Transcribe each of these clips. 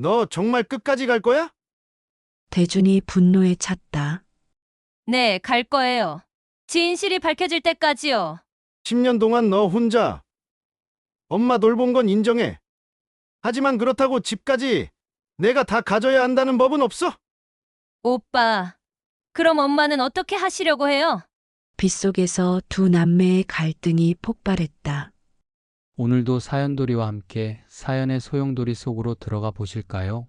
너 정말 끝까지 갈 거야? 대준이 분노에 찼다. 네, 갈 거예요. 진실이 밝혀질 때까지요. 10년 동안 너 혼자 엄마 돌본 건 인정해. 하지만 그렇다고 집까지 내가 다 가져야 한다는 법은 없어? 오빠, 그럼 엄마는 어떻게 하시려고 해요? 빗속에서 두 남매의 갈등이 폭발했다. 오늘도 사연돌이와 함께 사연의 소용돌이 속으로 들어가 보실까요?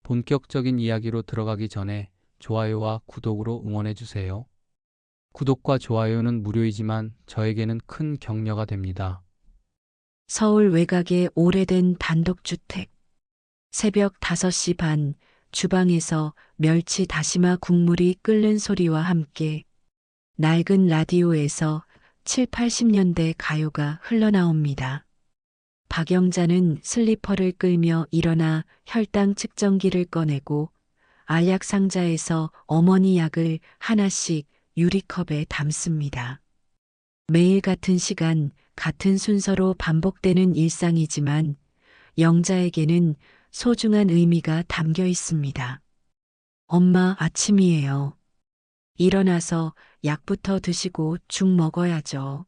본격적인 이야기로 들어가기 전에 좋아요와 구독으로 응원해 주세요. 구독과 좋아요는 무료이지만 저에게는 큰 격려가 됩니다. 서울 외곽의 오래된 단독주택. 새벽 5시 반, 주방에서 멸치 다시마 국물이 끓는 소리와 함께 낡은 라디오에서 7, 80년대 가요가 흘러나옵니다. 박영자는 슬리퍼를 끌며 일어나 혈당 측정기를 꺼내고 알약 상자에서 어머니 약을 하나씩 유리컵에 담습니다. 매일 같은 시간, 같은 순서로 반복되는 일상이지만 영자에게는 소중한 의미가 담겨 있습니다. 엄마, 아침이에요. 일어나서 약부터 드시고 죽 먹어야죠.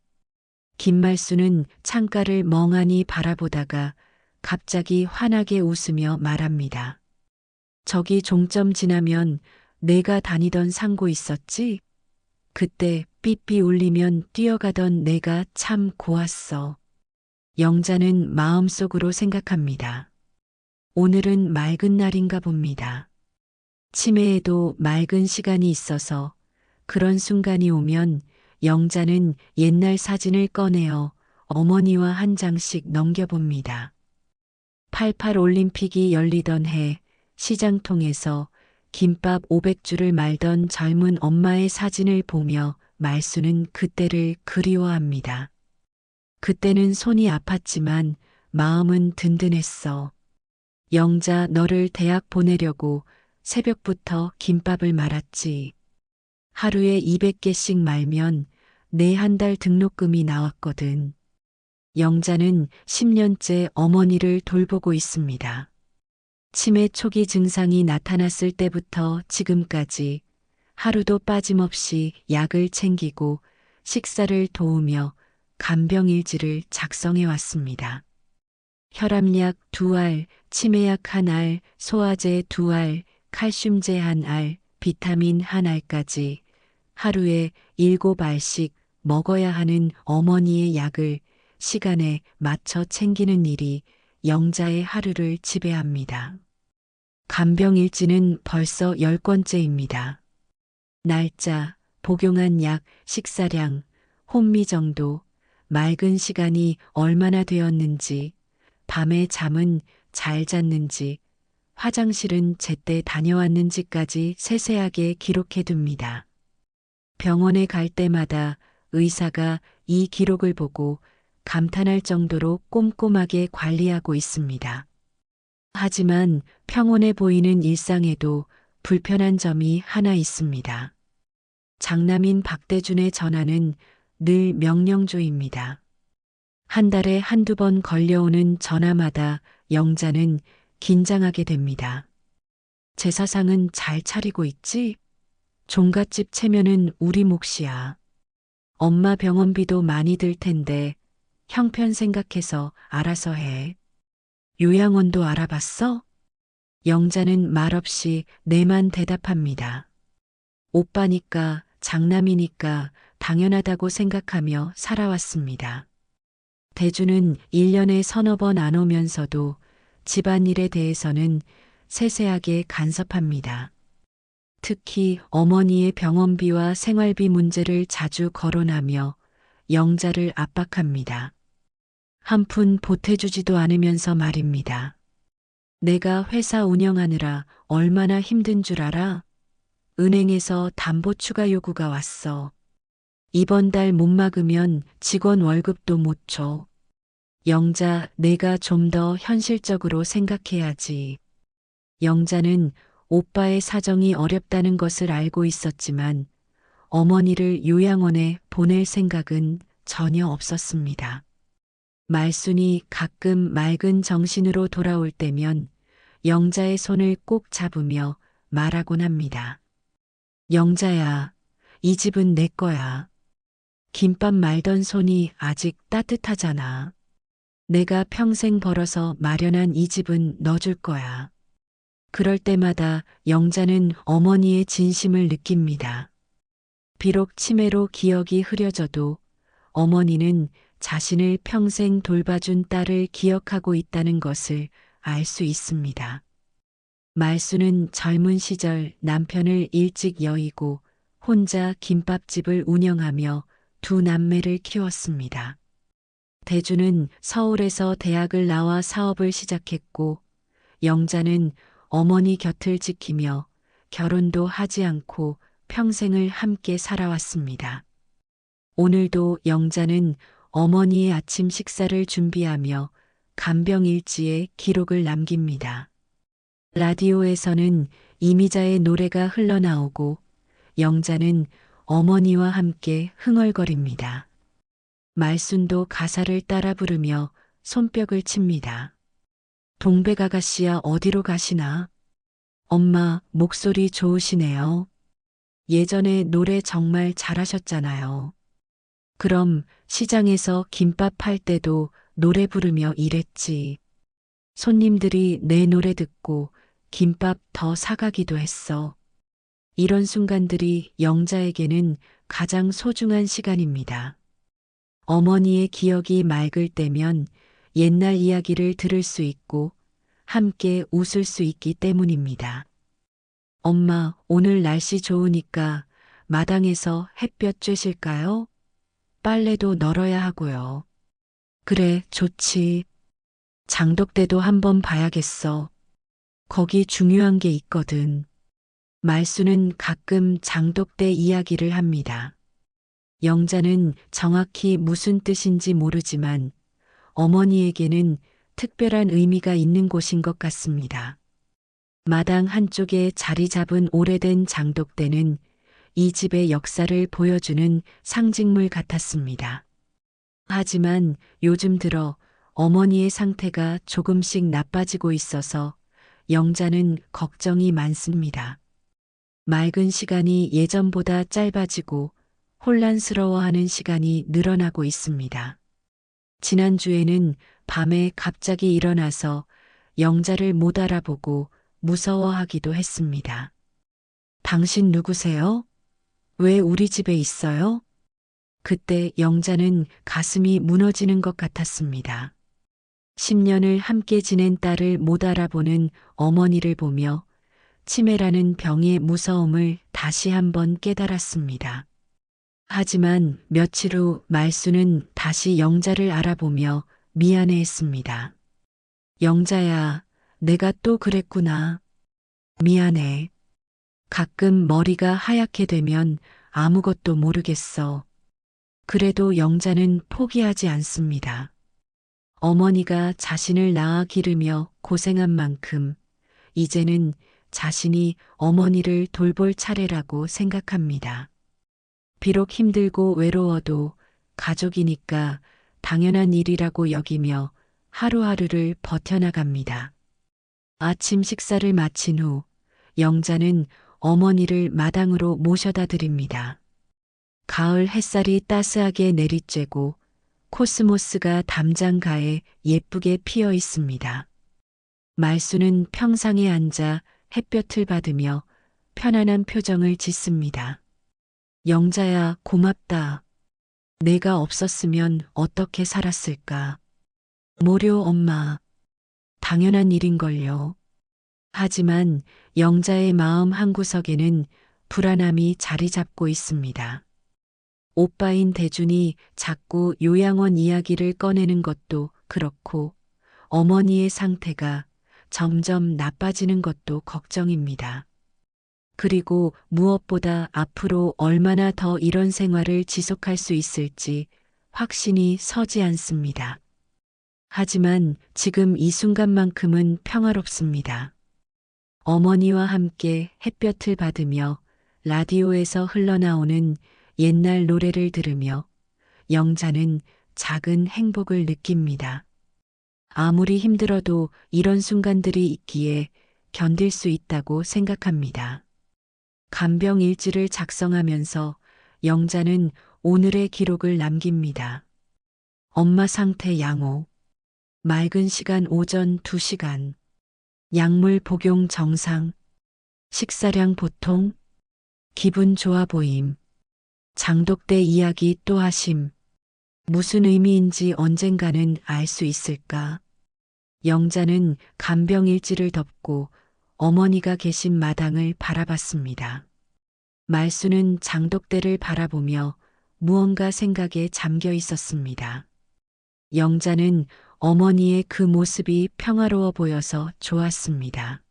김말수는 창가를 멍하니 바라보다가 갑자기 환하게 웃으며 말합니다. 저기 종점 지나면 내가 다니던 상고 있었지? 그때 삐삐 울리면 뛰어가던 내가 참 고왔어. 영자는 마음속으로 생각합니다. 오늘은 맑은 날인가 봅니다. 치매에도 맑은 시간이 있어서 그런 순간이 오면 영자는 옛날 사진을 꺼내어 어머니와 한 장씩 넘겨봅니다. 88 올림픽이 열리던 해 시장통에서 김밥 500줄을 말던 젊은 엄마의 사진을 보며 말수는 그때를 그리워합니다. 그때는 손이 아팠지만 마음은 든든했어. 영자, 너를 대학 보내려고 새벽부터 김밥을 말았지. 하루에 200개씩 말면 내 한 달 등록금이 나왔거든. 영자는 10년째 어머니를 돌보고 있습니다. 치매 초기 증상이 나타났을 때부터 지금까지 하루도 빠짐없이 약을 챙기고 식사를 도우며 간병일지를 작성해 왔습니다. 혈압약 2알, 치매약 1알, 소화제 2알, 칼슘제 1알, 비타민 1알까지 하루에 7알씩 먹어야 하는 어머니의 약을 시간에 맞춰 챙기는 일이 영자의 하루를 지배합니다. 간병일지는 벌써 10권째입니다. 날짜, 복용한 약, 식사량, 혼미 정도, 맑은 시간이 얼마나 되었는지, 밤에 잠은 잘 잤는지, 화장실은 제때 다녀왔는지까지 세세하게 기록해둡니다. 병원에 갈 때마다 의사가 이 기록을 보고 감탄할 정도로 꼼꼼하게 관리하고 있습니다. 하지만 평온해 보이는 일상에도 불편한 점이 하나 있습니다. 장남인 박대준의 전화는 늘 명령조입니다. 한 달에 한두 번 걸려오는 전화마다 영자는 긴장하게 됩니다. 제사상은 잘 차리고 있지? 종갓집 체면은 우리 몫이야. 엄마 병원비도 많이 들 텐데 형편 생각해서 알아서 해. 요양원도 알아봤어? 영자는 말없이 내만 대답합니다. 오빠니까 장남이니까 당연하다고 생각하며 살아왔습니다. 대주는 1년에 서너 번 안 오면서도 집안일에 대해서는 세세하게 간섭합니다. 특히 어머니의 병원비와 생활비 문제를 자주 거론하며 영자를 압박합니다. 한 푼 보태주지도 않으면서 말입니다. 내가 회사 운영하느라 얼마나 힘든 줄 알아? 은행에서 담보 추가 요구가 왔어. 이번 달 못 막으면 직원 월급도 못 줘. 영자, 내가 좀 더 현실적으로 생각해야지. 영자는 오빠의 사정이 어렵다는 것을 알고 있었지만 어머니를 요양원에 보낼 생각은 전혀 없었습니다. 말순이 가끔 맑은 정신으로 돌아올 때면 영자의 손을 꼭 잡으며 말하곤 합니다. 영자야, 이 집은 내 거야. 김밥 말던 손이 아직 따뜻하잖아. 내가 평생 벌어서 마련한 이 집은 너 줄 거야. 그럴 때마다 영자는 어머니의 진심을 느낍니다. 비록 치매로 기억이 흐려져도 어머니는 자신을 평생 돌봐준 딸을 기억하고 있다는 것을 알 수 있습니다. 말수는 젊은 시절 남편을 일찍 여의고 혼자 김밥집을 운영하며 두 남매를 키웠습니다. 대주는 서울에서 대학을 나와 사업을 시작했고 영자는 어머니 곁을 지키며 결혼도 하지 않고 평생을 함께 살아왔습니다. 오늘도 영자는 어머니의 아침 식사를 준비하며 간병일지에 기록을 남깁니다. 라디오에서는 이미자의 노래가 흘러나오고 영자는 어머니와 함께 흥얼거립니다. 말순도 가사를 따라 부르며 손뼉을 칩니다. 동백 아가씨야 어디로 가시나? 엄마 목소리 좋으시네요. 예전에 노래 정말 잘하셨잖아요. 그럼 시장에서 김밥 팔 때도 노래 부르며 일했지. 손님들이 내 노래 듣고 김밥 더 사가기도 했어. 이런 순간들이 영자에게는 가장 소중한 시간입니다. 어머니의 기억이 맑을 때면 옛날 이야기를 들을 수 있고 함께 웃을 수 있기 때문입니다. 엄마, 오늘 날씨 좋으니까 마당에서 햇볕 쬐실까요? 빨래도 널어야 하고요. 그래, 좋지. 장독대도 한번 봐야겠어. 거기 중요한 게 있거든. 말수는 가끔 장독대 이야기를 합니다. 영자는 정확히 무슨 뜻인지 모르지만 어머니에게는 특별한 의미가 있는 곳인 것 같습니다. 마당 한쪽에 자리 잡은 오래된 장독대는 이 집의 역사를 보여주는 상징물 같았습니다. 하지만 요즘 들어 어머니의 상태가 조금씩 나빠지고 있어서 영자는 걱정이 많습니다. 맑은 시간이 예전보다 짧아지고 혼란스러워하는 시간이 늘어나고 있습니다. 지난주에는 밤에 갑자기 일어나서 영자를 못 알아보고 무서워하기도 했습니다. 당신 누구세요? 왜 우리 집에 있어요? 그때 영자는 가슴이 무너지는 것 같았습니다. 10년을 함께 지낸 딸을 못 알아보는 어머니를 보며 치매라는 병의 무서움을 다시 한번 깨달았습니다. 하지만 며칠 후 말수는 다시 영자를 알아보며 미안해했습니다. 영자야, 내가 또 그랬구나. 미안해. 가끔 머리가 하얗게 되면 아무것도 모르겠어. 그래도 영자는 포기하지 않습니다. 어머니가 자신을 낳아 기르며 고생한 만큼 이제는 자신이 어머니를 돌볼 차례라고 생각합니다. 비록 힘들고 외로워도 가족이니까 당연한 일이라고 여기며 하루하루를 버텨나갑니다. 아침 식사를 마친 후 영자는 어머니를 마당으로 모셔다 드립니다. 가을 햇살이 따스하게 내리쬐고 코스모스가 담장가에 예쁘게 피어 있습니다. 말수는 평상에 앉아 햇볕을 받으며 편안한 표정을 짓습니다. 영자야, 고맙다. 내가 없었으면 어떻게 살았을까? 모려 엄마. 당연한 일인걸요. 하지만 영자의 마음 한구석에는 불안함이 자리 잡고 있습니다. 오빠인 대준이 자꾸 요양원 이야기를 꺼내는 것도 그렇고 어머니의 상태가 점점 나빠지는 것도 걱정입니다. 그리고 무엇보다 앞으로 얼마나 더 이런 생활을 지속할 수 있을지 확신이 서지 않습니다. 하지만 지금 이 순간만큼은 평화롭습니다. 어머니와 함께 햇볕을 받으며 라디오에서 흘러나오는 옛날 노래를 들으며 영자는 작은 행복을 느낍니다. 아무리 힘들어도 이런 순간들이 있기에 견딜 수 있다고 생각합니다. 간병 일지를 작성하면서 영자는 오늘의 기록을 남깁니다. 엄마 상태 양호. 맑은 시간 오전 2시간. 약물 복용 정상. 식사량 보통. 기분 좋아 보임. 장독대 이야기 또 하심. 무슨 의미인지 언젠가는 알 수 있을까? 영자는 간병일지를 덮고 어머니가 계신 마당을 바라봤습니다. 말수는 장독대를 바라보며 무언가 생각에 잠겨 있었습니다. 영자는 어머니의 그 모습이 평화로워 보여서 좋았습니다.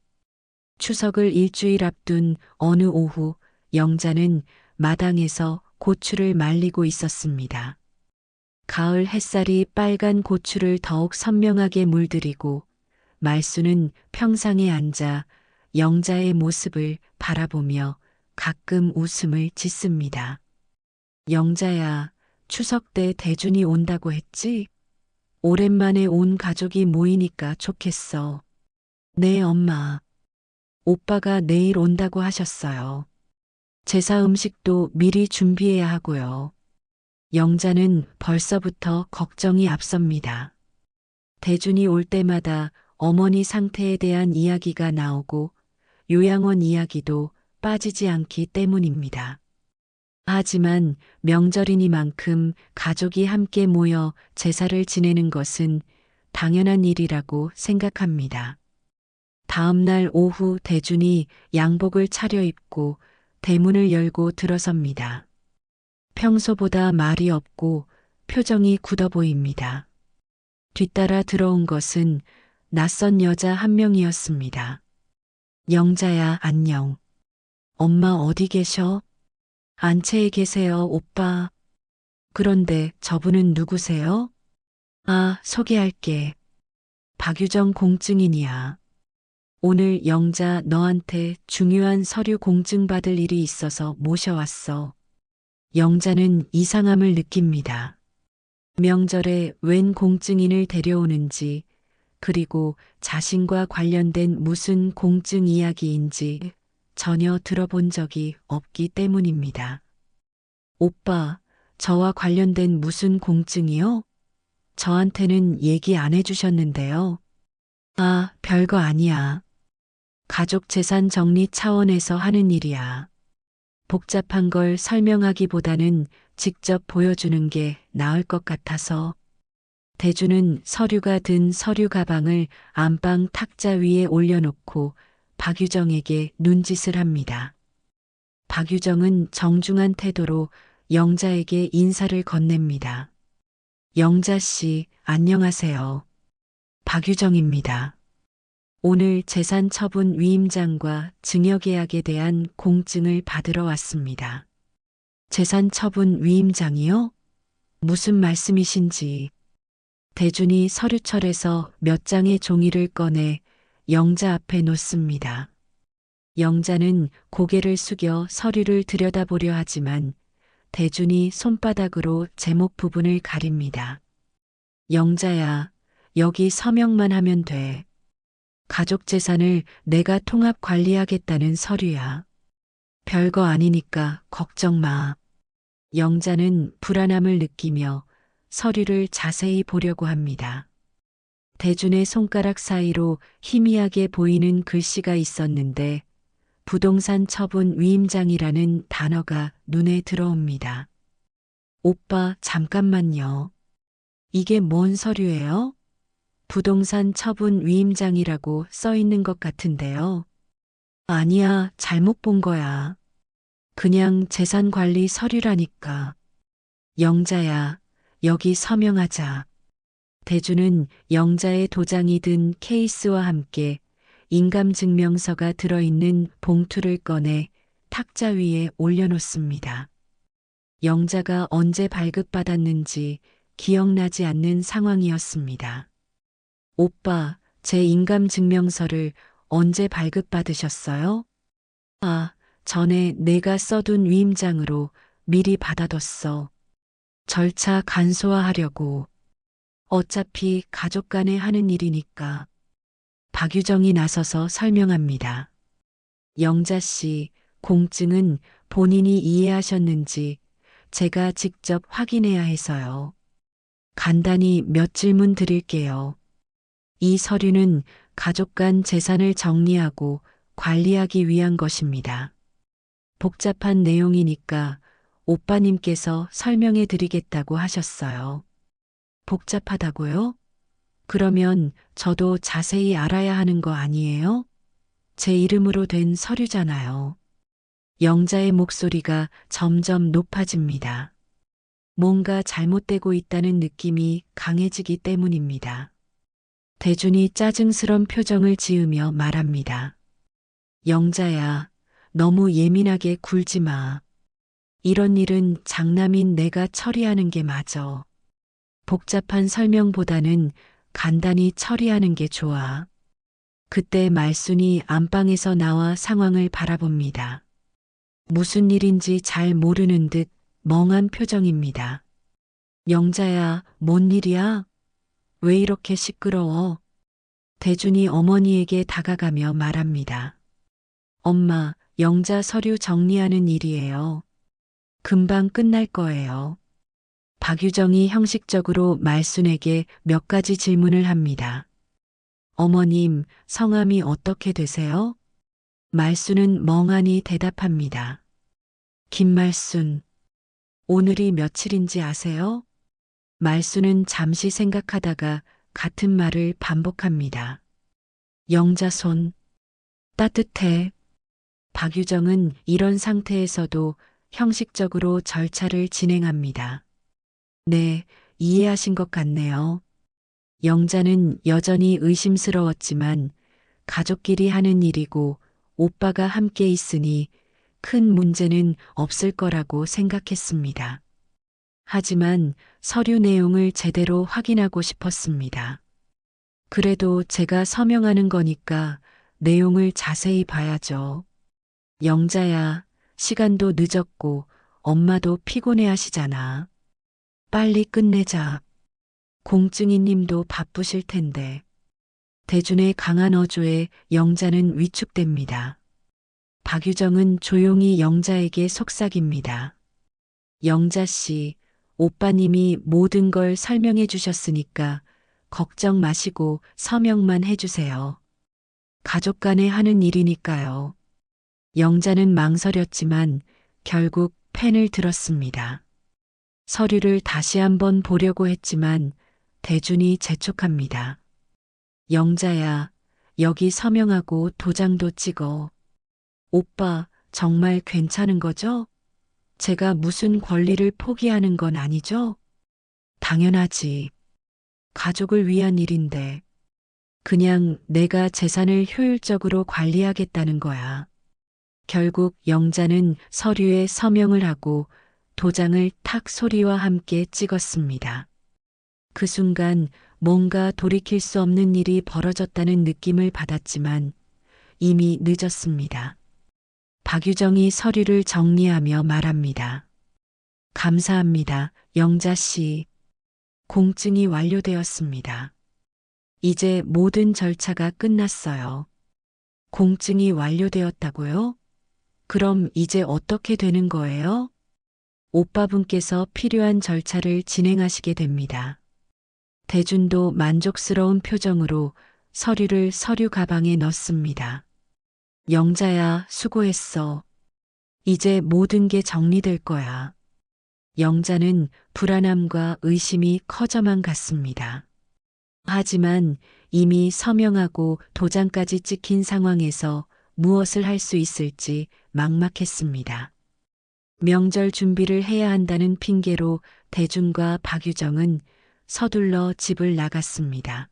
추석을 일주일 앞둔 어느 오후 영자는 마당에서 고추를 말리고 있었습니다. 가을 햇살이 빨간 고추를 더욱 선명하게 물들이고 말수는 평상에 앉아 영자의 모습을 바라보며 가끔 웃음을 짓습니다. 영자야, 추석 때 대준이 온다고 했지? 오랜만에 온 가족이 모이니까 좋겠어. 네, 엄마. 오빠가 내일 온다고 하셨어요. 제사 음식도 미리 준비해야 하고요. 영자는 벌써부터 걱정이 앞섭니다. 대준이 올 때마다 어머니 상태에 대한 이야기가 나오고 요양원 이야기도 빠지지 않기 때문입니다. 하지만 명절이니만큼 가족이 함께 모여 제사를 지내는 것은 당연한 일이라고 생각합니다. 다음 날 오후 대준이 양복을 차려입고 대문을 열고 들어섭니다. 평소보다 말이 없고 표정이 굳어 보입니다. 뒤따라 들어온 것은 낯선 여자 한 명이었습니다. 영자야, 안녕. 엄마 어디 계셔? 안채에 계세요, 오빠. 그런데 저분은 누구세요? 아, 소개할게. 박유정 공증인이야. 오늘 영자 너한테 중요한 서류 공증 받을 일이 있어서 모셔왔어. 영자는 이상함을 느낍니다. 명절에 웬 공증인을 데려오는지, 그리고 자신과 관련된 무슨 공증 이야기인지 전혀 들어본 적이 없기 때문입니다. 오빠, 저와 관련된 무슨 공증이요? 저한테는 얘기 안 해주셨는데요. 아, 별거 아니야. 가족 재산 정리 차원에서 하는 일이야. 복잡한 걸 설명하기보다는 직접 보여주는 게 나을 것 같아서. 대주는 서류가 든 서류 가방을 안방 탁자 위에 올려놓고 박유정에게 눈짓을 합니다. 박유정은 정중한 태도로 영자에게 인사를 건넵니다. 영자 씨, 안녕하세요. 박유정입니다. 오늘 재산 처분 위임장과 증여계약에 대한 공증을 받으러 왔습니다. 재산 처분 위임장이요? 무슨 말씀이신지. 대준이 서류철에서 몇 장의 종이를 꺼내 영자 앞에 놓습니다. 영자는 고개를 숙여 서류를 들여다보려 하지만 대준이 손바닥으로 제목 부분을 가립니다. 영자야, 여기 서명만 하면 돼. 가족 재산을 내가 통합 관리하겠다는 서류야. 별거 아니니까 걱정 마. 영자는 불안함을 느끼며 서류를 자세히 보려고 합니다. 대준의 손가락 사이로 희미하게 보이는 글씨가 있었는데 부동산 처분 위임장이라는 단어가 눈에 들어옵니다. 오빠, 잠깐만요. 이게 뭔 서류예요? 부동산 처분 위임장이라고 써 있는 것 같은데요. 아니야, 잘못 본 거야. 그냥 재산관리 서류라니까. 영자야, 여기 서명하자. 대주는 영자의 도장이 든 케이스와 함께 인감증명서가 들어있는 봉투를 꺼내 탁자 위에 올려놓습니다. 영자가 언제 발급받았는지 기억나지 않는 상황이었습니다. 오빠, 제 인감증명서를 언제 발급받으셨어요? 아, 전에 내가 써둔 위임장으로 미리 받아뒀어. 절차 간소화하려고. 어차피 가족 간에 하는 일이니까. 박유정이 나서서 설명합니다. 영자 씨, 공증은 본인이 이해하셨는지 제가 직접 확인해야 해서요. 간단히 몇 질문 드릴게요. 이 서류는 가족 간 재산을 정리하고 관리하기 위한 것입니다. 복잡한 내용이니까 오빠님께서 설명해 드리겠다고 하셨어요. 복잡하다고요? 그러면 저도 자세히 알아야 하는 거 아니에요? 제 이름으로 된 서류잖아요. 영자의 목소리가 점점 높아집니다. 뭔가 잘못되고 있다는 느낌이 강해지기 때문입니다. 대준이 짜증스런 표정을 지으며 말합니다. 영자야, 너무 예민하게 굴지 마. 이런 일은 장남인 내가 처리하는 게 맞아. 복잡한 설명보다는 간단히 처리하는 게 좋아. 그때 말순이 안방에서 나와 상황을 바라봅니다. 무슨 일인지 잘 모르는 듯 멍한 표정입니다. 영자야, 뭔 일이야? 왜 이렇게 시끄러워? 대준이 어머니에게 다가가며 말합니다. 엄마, 영자 서류 정리하는 일이에요. 금방 끝날 거예요. 박유정이 형식적으로 말순에게 몇 가지 질문을 합니다. 어머님, 성함이 어떻게 되세요? 말순은 멍하니 대답합니다. 김말순. 오늘이 며칠인지 아세요? 말순은 잠시 생각하다가 같은 말을 반복합니다. 영자 손. 따뜻해. 박유정은 이런 상태에서도 형식적으로 절차를 진행합니다. 네, 이해하신 것 같네요. 영자는 여전히 의심스러웠지만 가족끼리 하는 일이고 오빠가 함께 있으니 큰 문제는 없을 거라고 생각했습니다. 하지만 서류 내용을 제대로 확인하고 싶었습니다. 그래도 제가 서명하는 거니까 내용을 자세히 봐야죠. 영자야, 시간도 늦었고 엄마도 피곤해 하시잖아. 빨리 끝내자. 공증이 님도 바쁘실 텐데. 대준의 강한 어조에 영자는 위축됩니다. 박유정은 조용히 영자에게 속삭입니다. 영자 씨, 오빠님이 모든 걸 설명해 주셨으니까 걱정 마시고 서명만 해주세요. 가족 간에 하는 일이니까요. 영자는 망설였지만 결국 펜을 들었습니다. 서류를 다시 한번 보려고 했지만 대준이 재촉합니다. 영자야, 여기 서명하고 도장도 찍어. 오빠, 정말 괜찮은 거죠? 제가 무슨 권리를 포기하는 건 아니죠? 당연하지. 가족을 위한 일인데. 그냥 내가 재산을 효율적으로 관리하겠다는 거야. 결국 영자는 서류에 서명을 하고 도장을 탁 소리와 함께 찍었습니다. 그 순간 뭔가 돌이킬 수 없는 일이 벌어졌다는 느낌을 받았지만 이미 늦었습니다. 박유정이 서류를 정리하며 말합니다. 감사합니다, 영자 씨. 공증이 완료되었습니다. 이제 모든 절차가 끝났어요. 공증이 완료되었다고요? 그럼 이제 어떻게 되는 거예요? 오빠분께서 필요한 절차를 진행하시게 됩니다. 대준도 만족스러운 표정으로 서류를 서류 가방에 넣습니다. 영자야, 수고했어. 이제 모든 게 정리될 거야. 영자는 불안함과 의심이 커져만 갔습니다. 하지만 이미 서명하고 도장까지 찍힌 상황에서 무엇을 할 수 있을지 막막했습니다. 명절 준비를 해야 한다는 핑계로 대준과 박유정은 서둘러 집을 나갔습니다.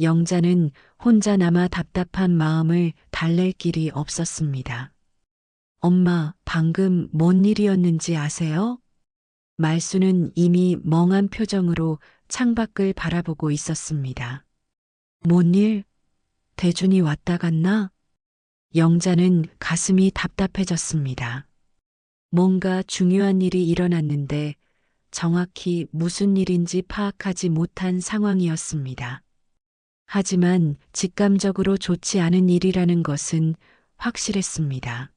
영자는 혼자 남아 답답한 마음을 달랠 길이 없었습니다. 엄마, 방금 뭔 일이었는지 아세요? 말순은 이미 멍한 표정으로 창밖을 바라보고 있었습니다. 뭔 일? 대준이 왔다 갔나? 영자는 가슴이 답답해졌습니다. 뭔가 중요한 일이 일어났는데 정확히 무슨 일인지 파악하지 못한 상황이었습니다. 하지만 직감적으로 좋지 않은 일이라는 것은 확실했습니다.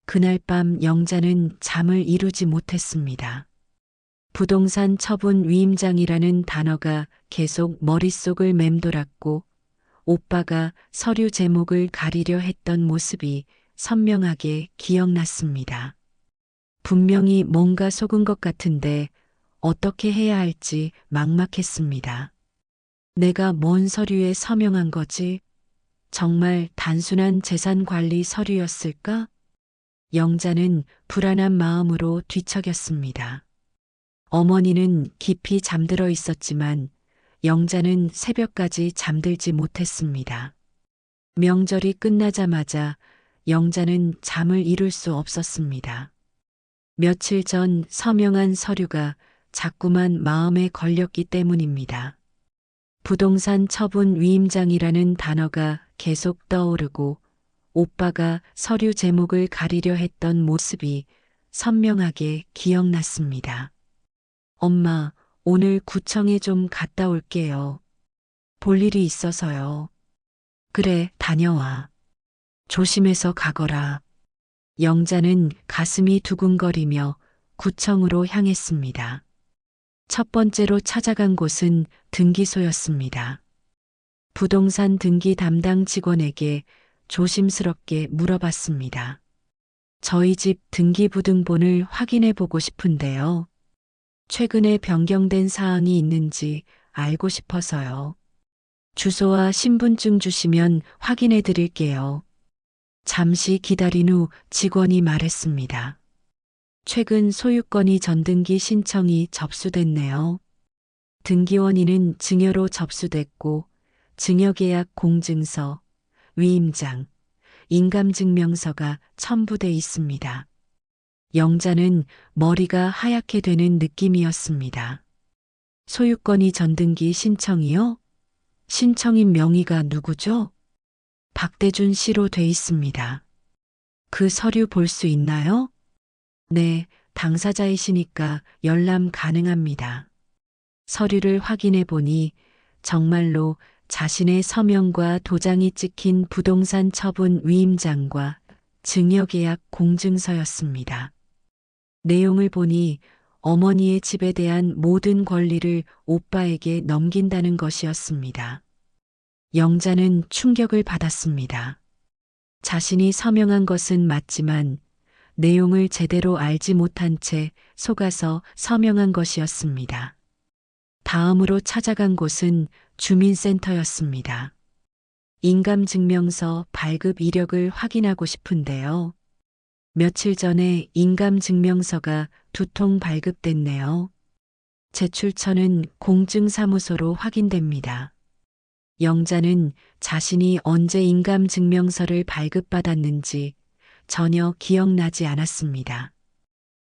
그날 밤 영자는 잠을 이루지 못했습니다. 부동산 처분 위임장이라는 단어가 계속 머릿속을 맴돌았고 오빠가 서류 제목을 가리려 했던 모습이 선명하게 기억났습니다. 분명히 뭔가 속은 것 같은데 어떻게 해야 할지 막막했습니다. 내가 뭔 서류에 서명한 거지? 정말 단순한 재산 관리 서류였을까? 영자는 불안한 마음으로 뒤척였습니다. 어머니는 깊이 잠들어 있었지만 영자는 새벽까지 잠들지 못했습니다. 명절이 끝나자마자 영자는 잠을 이룰 수 없었습니다. 며칠 전 서명한 서류가 자꾸만 마음에 걸렸기 때문입니다. 부동산 처분 위임장이라는 단어가 계속 떠오르고 오빠가 서류 제목을 가리려 했던 모습이 선명하게 기억났습니다. 엄마, 오늘 구청에 좀 갔다 올게요. 볼 일이 있어서요. 그래, 다녀와. 조심해서 가거라. 영자는 가슴이 두근거리며 구청으로 향했습니다. 첫 번째로 찾아간 곳은 등기소였습니다. 부동산 등기 담당 직원에게 조심스럽게 물어봤습니다. 저희 집 등기부등본을 확인해 보고 싶은데요. 최근에 변경된 사항이 있는지 알고 싶어서요. 주소와 신분증 주시면 확인해 드릴게요. 잠시 기다린 후 직원이 말했습니다. 최근 소유권이 전등기 신청이 접수됐네요. 등기원인은 증여로 접수됐고 증여계약 공증서, 위임장, 인감증명서가 첨부돼 있습니다. 영자는 머리가 하얗게 되는 느낌이었습니다. 소유권이 전등기 신청이요? 신청인 명의가 누구죠? 박대준 씨로 돼 있습니다. 그 서류 볼 수 있나요? 네, 당사자이시니까 열람 가능합니다. 서류를 확인해 보니 정말로 자신의 서명과 도장이 찍힌 부동산 처분 위임장과 증여계약 공증서였습니다. 내용을 보니 어머니의 집에 대한 모든 권리를 오빠에게 넘긴다는 것이었습니다. 영자는 충격을 받았습니다. 자신이 서명한 것은 맞지만 내용을 제대로 알지 못한 채 속아서 서명한 것이었습니다. 다음으로 찾아간 곳은 주민센터였습니다. 인감증명서 발급 이력을 확인하고 싶은데요. 며칠 전에 인감증명서가 2통 발급됐네요. 제출처는 공증사무소로 확인됩니다. 영자는 자신이 언제 인감증명서를 발급받았는지 전혀 기억나지 않았습니다.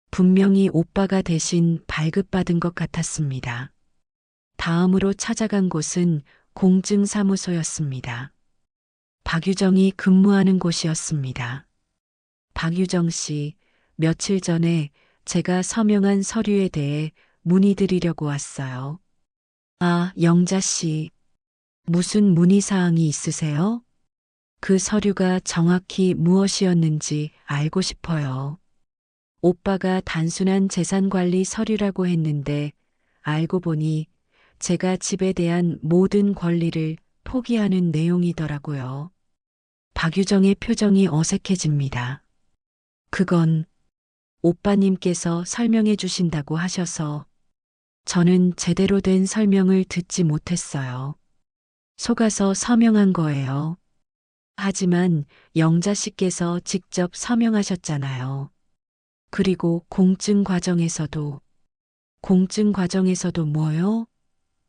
분명히 오빠가 대신 발급받은 것 같았습니다. 다음으로 찾아간 곳은 공증사무소였습니다. 박유정이 근무하는 곳이었습니다. 박유정 씨, 며칠 전에 제가 서명한 서류에 대해 문의드리려고 왔어요. 아, 영자 씨. 무슨 문의사항이 있으세요? 그 서류가 정확히 무엇이었는지 알고 싶어요. 오빠가 단순한 재산관리 서류라고 했는데 알고 보니 제가 집에 대한 모든 권리를 포기하는 내용이더라고요. 박유정의 표정이 어색해집니다. 그건 오빠님께서 설명해 주신다고 하셔서 저는 제대로 된 설명을 듣지 못했어요. 속아서 서명한 거예요. 하지만 영자 씨께서 직접 서명하셨잖아요. 그리고 공증 과정에서도 뭐요?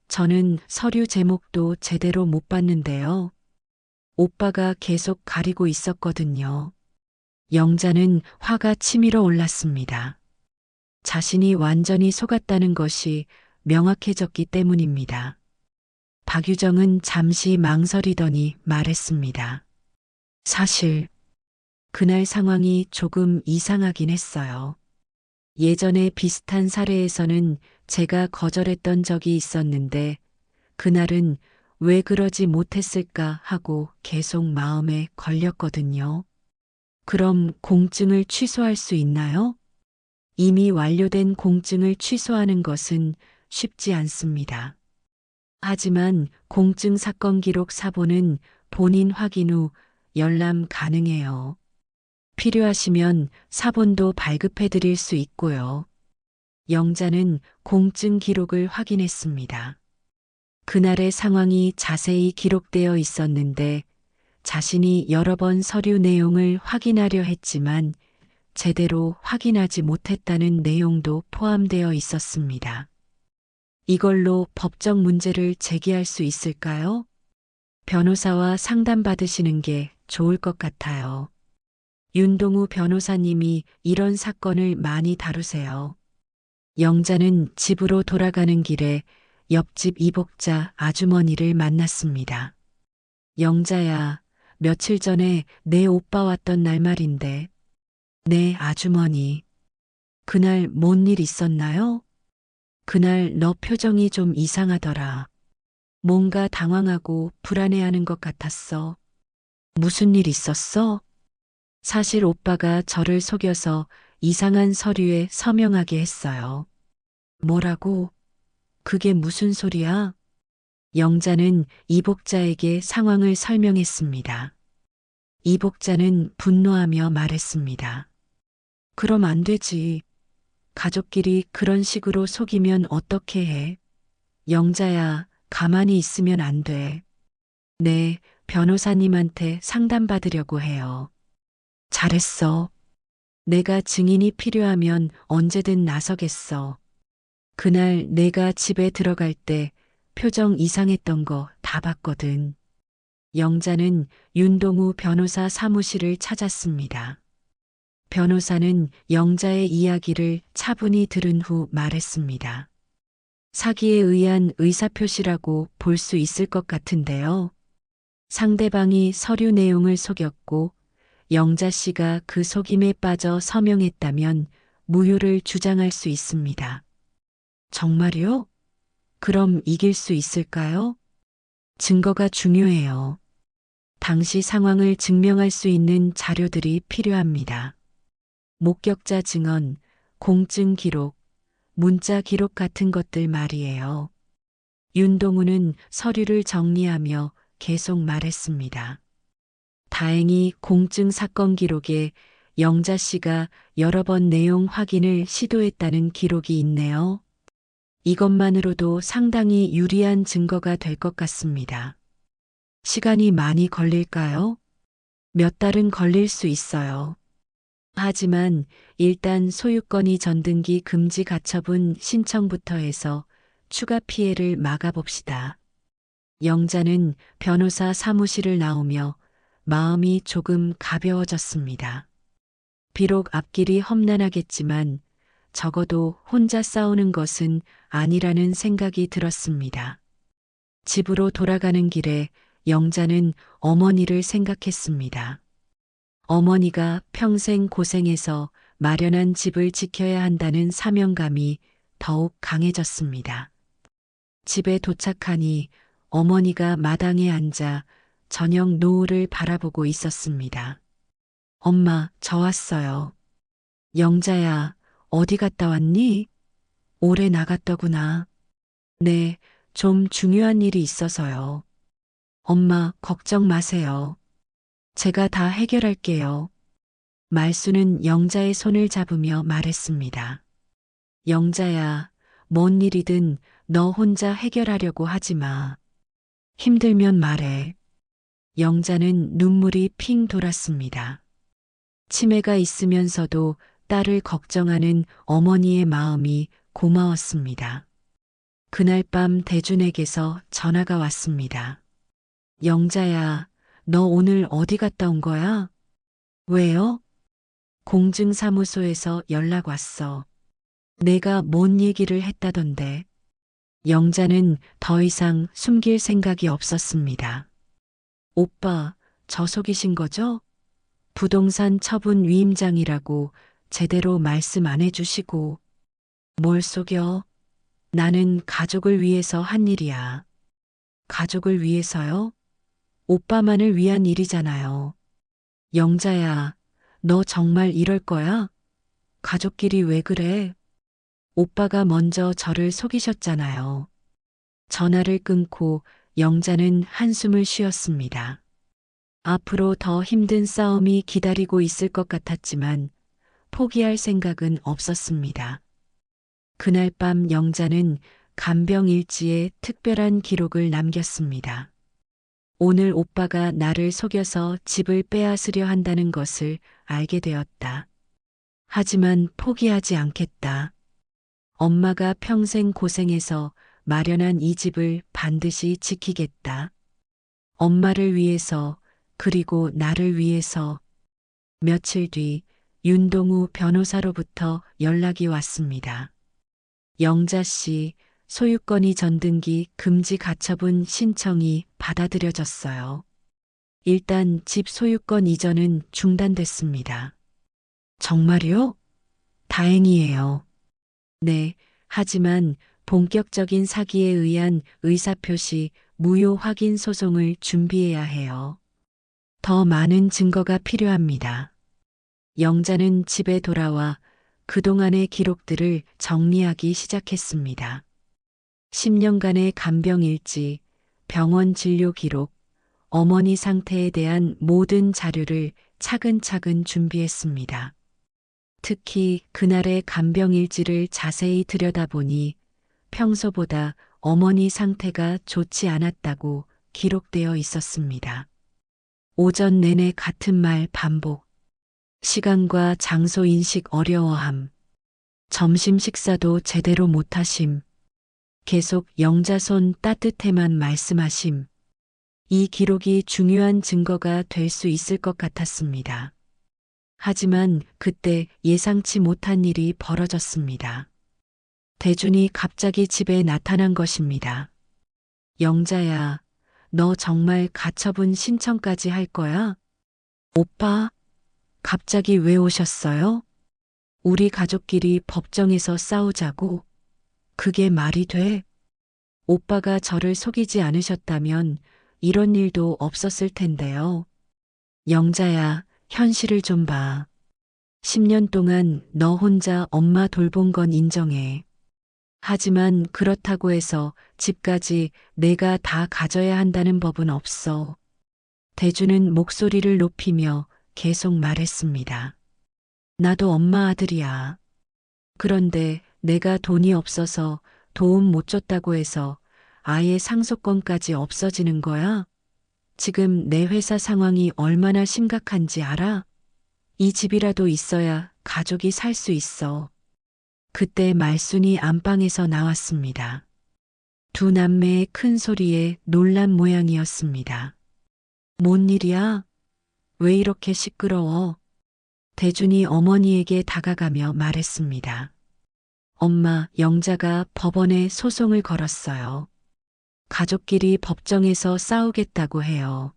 저는 서류 제목도 제대로 못 봤는데요. 오빠가 계속 가리고 있었거든요. 영자는 화가 치밀어 올랐습니다. 자신이 완전히 속았다는 것이 명확해졌기 때문입니다. 박유정은 잠시 망설이더니 말했습니다. 사실 그날 상황이 조금 이상하긴 했어요. 예전에 비슷한 사례에서는 제가 거절했던 적이 있었는데 그날은 왜 그러지 못했을까 하고 계속 마음에 걸렸거든요. 그럼 공증을 취소할 수 있나요? 이미 완료된 공증을 취소하는 것은 쉽지 않습니다. 하지만 공증 사건 기록 사본은 본인 확인 후 열람 가능해요. 필요하시면 사본도 발급해 드릴 수 있고요. 영자는 공증 기록을 확인했습니다. 그날의 상황이 자세히 기록되어 있었는데 자신이 여러 번 서류 내용을 확인하려 했지만 제대로 확인하지 못했다는 내용도 포함되어 있었습니다. 이걸로 법적 문제를 제기할 수 있을까요? 변호사와 상담받으시는 게 좋을 것 같아요. 윤동우 변호사님이 이런 사건을 많이 다루세요. 영자는 집으로 돌아가는 길에 옆집 이복자 아주머니를 만났습니다. 영자야, 며칠 전에 내 오빠 왔던 날 말인데. 네, 아주머니. 그날 뭔 일 있었나요? 그날 너 표정이 좀 이상하더라. 뭔가 당황하고 불안해하는 것 같았어. 무슨 일 있었어? 사실 오빠가 저를 속여서 이상한 서류에 서명하게 했어요. 뭐라고? 그게 무슨 소리야? 영자는 이복자에게 상황을 설명했습니다. 이복자는 분노하며 말했습니다. 그럼 안 되지. 가족끼리 그런 식으로 속이면 어떻게 해? 영자야, 가만히 있으면 안 돼. 네, 변호사님한테 상담받으려고 해요. 잘했어. 내가 증인이 필요하면 언제든 나서겠어. 그날 내가 집에 들어갈 때 표정 이상했던 거 다 봤거든. 영자는 윤동우 변호사 사무실을 찾았습니다. 변호사는 영자의 이야기를 차분히 들은 후 말했습니다. 사기에 의한 의사표시라고 볼 수 있을 것 같은데요. 상대방이 서류 내용을 속였고 영자 씨가 그 속임에 빠져 서명했다면 무효를 주장할 수 있습니다. 정말요? 그럼 이길 수 있을까요? 증거가 중요해요. 당시 상황을 증명할 수 있는 자료들이 필요합니다. 목격자 증언, 공증 기록, 문자 기록 같은 것들 말이에요. 윤동우는 서류를 정리하며 계속 말했습니다. 다행히 공증 사건 기록에 영자 씨가 여러 번 내용 확인을 시도했다는 기록이 있네요. 이것만으로도 상당히 유리한 증거가 될 것 같습니다. 시간이 많이 걸릴까요? 몇 달은 걸릴 수 있어요. 하지만 일단 소유권이 전등기 금지 가처분 신청부터 해서 추가 피해를 막아봅시다. 영자는 변호사 사무실을 나오며 마음이 조금 가벼워졌습니다. 비록 앞길이 험난하겠지만 적어도 혼자 싸우는 것은 아니라는 생각이 들었습니다. 집으로 돌아가는 길에 영자는 어머니를 생각했습니다. 어머니가 평생 고생해서 마련한 집을 지켜야 한다는 사명감이 더욱 강해졌습니다. 집에 도착하니 어머니가 마당에 앉아 저녁 노을을 바라보고 있었습니다. 엄마, 저 왔어요. 영자야, 어디 갔다 왔니? 오래 나갔더구나. 네, 좀 중요한 일이 있어서요. 엄마, 걱정 마세요. 제가 다 해결할게요. 말수는 영자의 손을 잡으며 말했습니다. 영자야, 뭔 일이든 너 혼자 해결하려고 하지 마. 힘들면 말해. 영자는 눈물이 핑 돌았습니다. 치매가 있으면서도 딸을 걱정하는 어머니의 마음이 고마웠습니다. 그날 밤 대준에게서 전화가 왔습니다. 영자야, 너 오늘 어디 갔다 온 거야? 왜요? 공증사무소에서 연락 왔어. 내가 뭔 얘기를 했다던데. 영자는 더 이상 숨길 생각이 없었습니다. 오빠, 저 속이신 거죠? 부동산 처분 위임장이라고 제대로 말씀 안 해주시고. 뭘 속여? 나는 가족을 위해서 한 일이야. 가족을 위해서요? 오빠만을 위한 일이잖아요. 영자야, 너 정말 이럴 거야? 가족끼리 왜 그래? 오빠가 먼저 저를 속이셨잖아요. 전화를 끊고 영자는 한숨을 쉬었습니다. 앞으로 더 힘든 싸움이 기다리고 있을 것 같았지만 포기할 생각은 없었습니다. 그날 밤 영자는 간병일지에 특별한 기록을 남겼습니다. 오늘 오빠가 나를 속여서 집을 빼앗으려 한다는 것을 알게 되었다. 하지만 포기하지 않겠다. 엄마가 평생 고생해서 마련한 이 집을 반드시 지키겠다. 엄마를 위해서, 그리고 나를 위해서. 며칠 뒤 윤동우 변호사로부터 연락이 왔습니다. 영자 씨, 소유권이 전등기 금지 가처분 신청이 받아들여졌어요. 일단 집 소유권 이전은 중단됐습니다. 정말요? 다행이에요. 네, 하지만 본격적인 사기에 의한 의사표시 무효 확인 소송을 준비해야 해요. 더 많은 증거가 필요합니다. 영자는 집에 돌아와 그동안의 기록들을 정리하기 시작했습니다. 10년간의 간병일지, 병원 진료 기록, 어머니 상태에 대한 모든 자료를 차근차근 준비했습니다. 특히 그날의 간병일지를 자세히 들여다보니 평소보다 어머니 상태가 좋지 않았다고 기록되어 있었습니다. 오전 내내 같은 말 반복, 시간과 장소 인식 어려워함, 점심 식사도 제대로 못하심, 계속 영자 손 따뜻해만 말씀하심. 이 기록이 중요한 증거가 될 수 있을 것 같았습니다. 하지만 그때 예상치 못한 일이 벌어졌습니다. 대준이 갑자기 집에 나타난 것입니다. 영자야, 너 정말 가처분 신청까지 할 거야? 오빠, 갑자기 왜 오셨어요? 우리 가족끼리 법정에서 싸우자고. 그게 말이 돼? 오빠가 저를 속이지 않으셨다면 이런 일도 없었을 텐데요. 영자야, 현실을 좀 봐. 10년 동안 너 혼자 엄마 돌본 건 인정해. 하지만 그렇다고 해서 집까지 내가 다 가져야 한다는 법은 없어. 대주는 목소리를 높이며 계속 말했습니다. 나도 엄마 아들이야. 그런데 내가 돈이 없어서 도움 못 줬다고 해서 아예 상속권까지 없어지는 거야? 지금 내 회사 상황이 얼마나 심각한지 알아? 이 집이라도 있어야 가족이 살 수 있어. 그때 말순이 안방에서 나왔습니다. 두 남매의 큰 소리에 놀란 모양이었습니다. 뭔 일이야? 왜 이렇게 시끄러워? 대준이 어머니에게 다가가며 말했습니다. 엄마, 영자가 법원에 소송을 걸었어요. 가족끼리 법정에서 싸우겠다고 해요.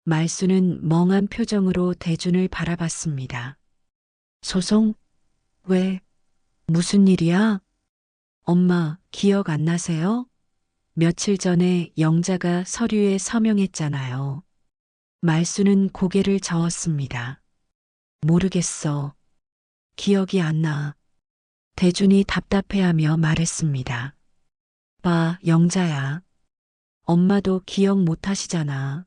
말수는 멍한 표정으로 대준을 바라봤습니다. 소송? 왜? 무슨 일이야? 엄마, 기억 안 나세요? 며칠 전에 영자가 서류에 서명했잖아요. 말수는 고개를 저었습니다. 모르겠어. 기억이 안 나. 대준이 답답해하며 말했습니다. 봐, 영자야. 엄마도 기억 못 하시잖아.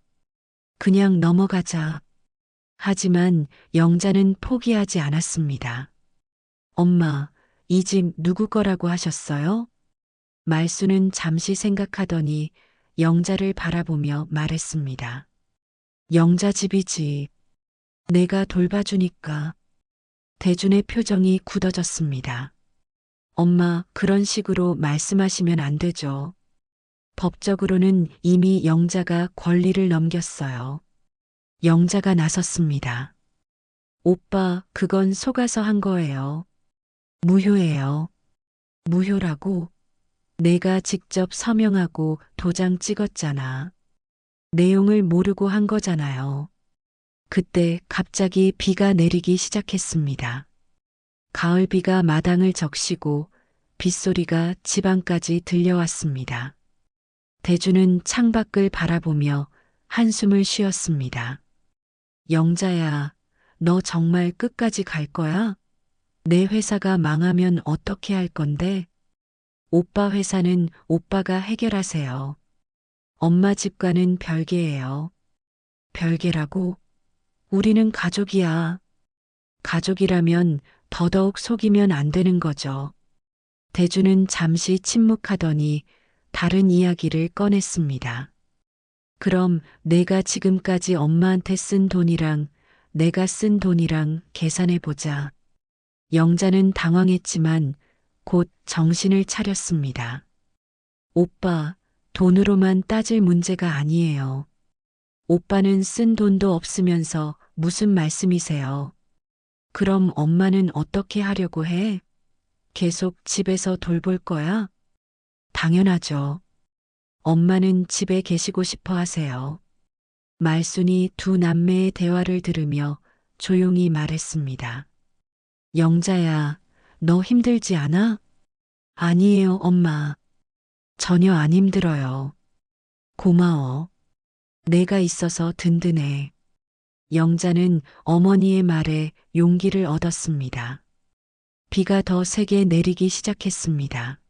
그냥 넘어가자. 하지만 영자는 포기하지 않았습니다. 엄마, 이 집 누구 거라고 하셨어요? 말수는 잠시 생각하더니 영자를 바라보며 말했습니다. 영자 집이지. 내가 돌봐주니까. 대준의 표정이 굳어졌습니다. 엄마, 그런 식으로 말씀하시면 안 되죠. 법적으로는 이미 영자가 권리를 넘겼어요. 영자가 나섰습니다. 오빠, 그건 속아서 한 거예요. 무효예요. 무효라고? 내가 직접 서명하고 도장 찍었잖아. 내용을 모르고 한 거잖아요. 그때 갑자기 비가 내리기 시작했습니다. 가을비가 마당을 적시고 빗소리가 집안까지 들려왔습니다. 대주는 창밖을 바라보며 한숨을 쉬었습니다. 영자야, 너 정말 끝까지 갈 거야? 내 회사가 망하면 어떻게 할 건데? 오빠 회사는 오빠가 해결하세요. 엄마 집과는 별개예요. 별개라고? 우리는 가족이야. 가족이라면 더더욱 속이면 안 되는 거죠. 대주는 잠시 침묵하더니 다른 이야기를 꺼냈습니다. 그럼 내가 지금까지 엄마한테 쓴 돈이랑 내가 쓴 돈이랑 계산해 보자. 영자는 당황했지만 곧 정신을 차렸습니다. 오빠, 돈으로만 따질 문제가 아니에요. 오빠는 쓴 돈도 없으면서 무슨 말씀이세요? 그럼 엄마는 어떻게 하려고 해? 계속 집에서 돌볼 거야? 당연하죠. 엄마는 집에 계시고 싶어 하세요. 말순이 두 남매의 대화를 들으며 조용히 말했습니다. 영자야, 너 힘들지 않아? 아니에요, 엄마. 전혀 안 힘들어요. 고마워. 내가 있어서 든든해. 영자는 어머니의 말에 용기를 얻었습니다. 비가 더 세게 내리기 시작했습니다.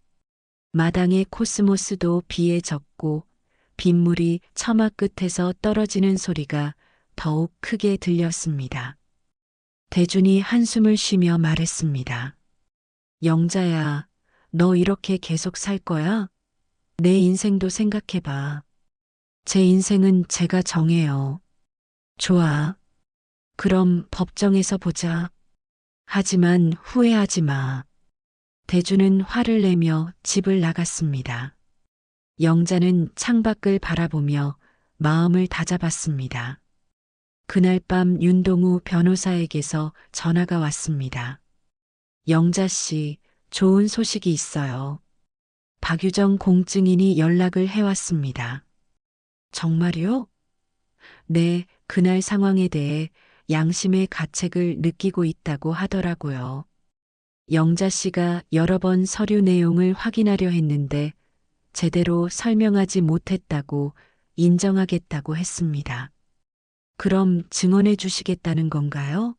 마당의 코스모스도 비에 젖고 빗물이 처마 끝에서 떨어지는 소리가 더욱 크게 들렸습니다. 대준이 한숨을 쉬며 말했습니다. 영자야, 너 이렇게 계속 살 거야? 내 인생도 생각해봐. 제 인생은 제가 정해요. 좋아. 그럼 법정에서 보자. 하지만 후회하지 마. 대주는 화를 내며 집을 나갔습니다. 영자는 창밖을 바라보며 마음을 다잡았습니다. 그날 밤 윤동우 변호사에게서 전화가 왔습니다. 영자 씨, 좋은 소식이 있어요. 박유정 공증인이 연락을 해왔습니다. 정말요? 네, 그날 상황에 대해 양심의 가책을 느끼고 있다고 하더라고요. 영자 씨가 여러 번 서류 내용을 확인하려 했는데 제대로 설명하지 못했다고 인정하겠다고 했습니다. 그럼 증언해 주시겠다는 건가요?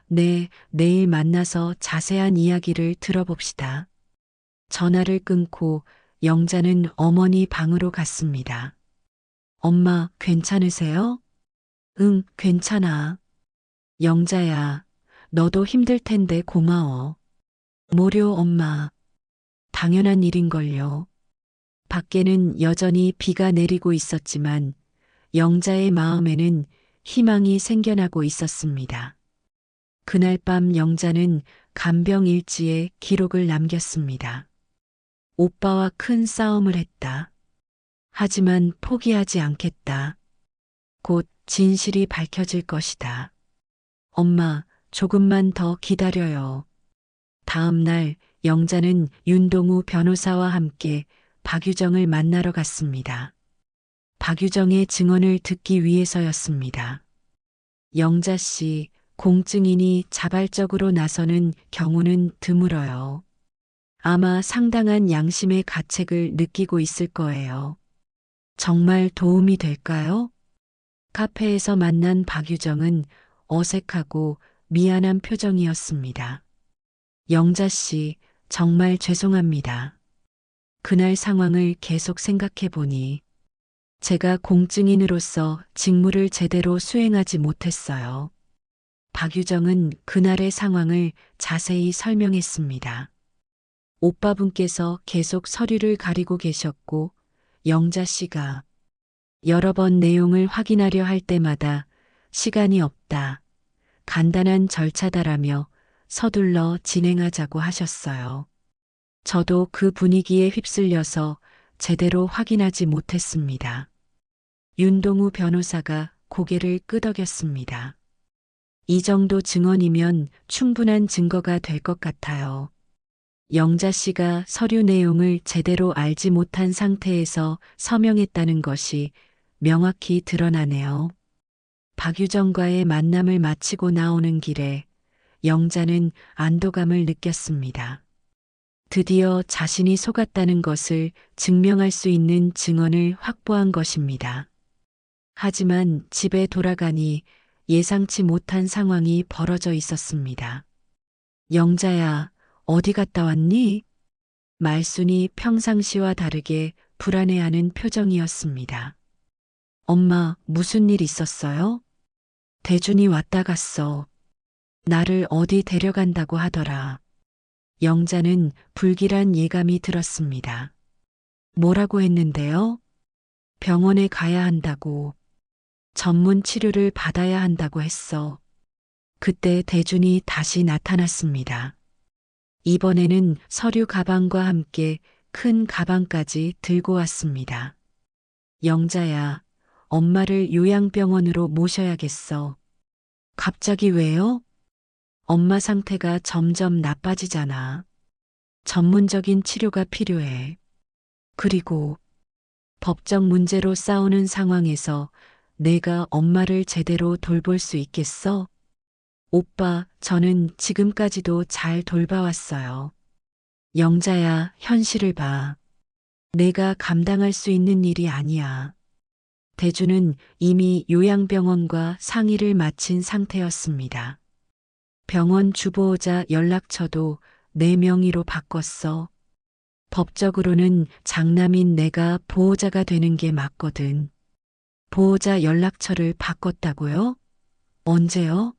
네, 내일 만나서 자세한 이야기를 들어봅시다. 전화를 끊고 영자는 어머니 방으로 갔습니다. 엄마, 괜찮으세요? 응, 괜찮아. 영자야, 너도 힘들 텐데 고마워. 뭐려, 엄마. 당연한 일인걸요. 밖에는 여전히 비가 내리고 있었지만 영자의 마음에는 희망이 생겨나고 있었습니다. 그날 밤 영자는 간병일지에 기록을 남겼습니다. 오빠와 큰 싸움을 했다. 하지만 포기하지 않겠다. 곧 진실이 밝혀질 것이다. 엄마, 조금만 더 기다려요. 다음 날 영자는 윤동우 변호사와 함께 박유정을 만나러 갔습니다. 박유정의 증언을 듣기 위해서였습니다. 영자 씨, 공증인이 자발적으로 나서는 경우는 드물어요. 아마 상당한 양심의 가책을 느끼고 있을 거예요. 정말 도움이 될까요? 카페에서 만난 박유정은 어색하고 미안한 표정이었습니다. 영자 씨, 정말 죄송합니다. 그날 상황을 계속 생각해 보니 제가 공증인으로서 직무를 제대로 수행하지 못했어요. 박유정은 그날의 상황을 자세히 설명했습니다. 오빠분께서 계속 서류를 가리고 계셨고 영자 씨가 여러 번 내용을 확인하려 할 때마다 시간이 없다. 간단한 절차다라며 서둘러 진행하자고 하셨어요. 저도 그 분위기에 휩쓸려서 제대로 확인하지 못했습니다. 윤동우 변호사가 고개를 끄덕였습니다. 이 정도 증언이면 충분한 증거가 될 것 같아요. 영자 씨가 서류 내용을 제대로 알지 못한 상태에서 서명했다는 것이 명확히 드러나네요. 박유정과의 만남을 마치고 나오는 길에 영자는 안도감을 느꼈습니다. 드디어 자신이 속았다는 것을 증명할 수 있는 증언을 확보한 것입니다. 하지만 집에 돌아가니 예상치 못한 상황이 벌어져 있었습니다. 영자야, 어디 갔다 왔니? 말순이 평상시와 다르게 불안해하는 표정이었습니다. 엄마, 무슨 일 있었어요? 대준이 왔다 갔어. 나를 어디 데려간다고 하더라. 영자는 불길한 예감이 들었습니다. 뭐라고 했는데요? 병원에 가야 한다고. 전문 치료를 받아야 한다고 했어. 그때 대준이 다시 나타났습니다. 이번에는 서류 가방과 함께 큰 가방까지 들고 왔습니다. 영자야, 엄마를 요양병원으로 모셔야겠어. 갑자기 왜요? 엄마 상태가 점점 나빠지잖아. 전문적인 치료가 필요해. 그리고 법적 문제로 싸우는 상황에서 내가 엄마를 제대로 돌볼 수 있겠어? 오빠, 저는 지금까지도 잘 돌봐왔어요. 영자야, 현실을 봐. 내가 감당할 수 있는 일이 아니야. 대주는 이미 요양병원과 상의를 마친 상태였습니다. 병원 주보호자 연락처도 내 명의로 바꿨어. 법적으로는 장남인 내가 보호자가 되는 게 맞거든. 보호자 연락처를 바꿨다고요? 언제요?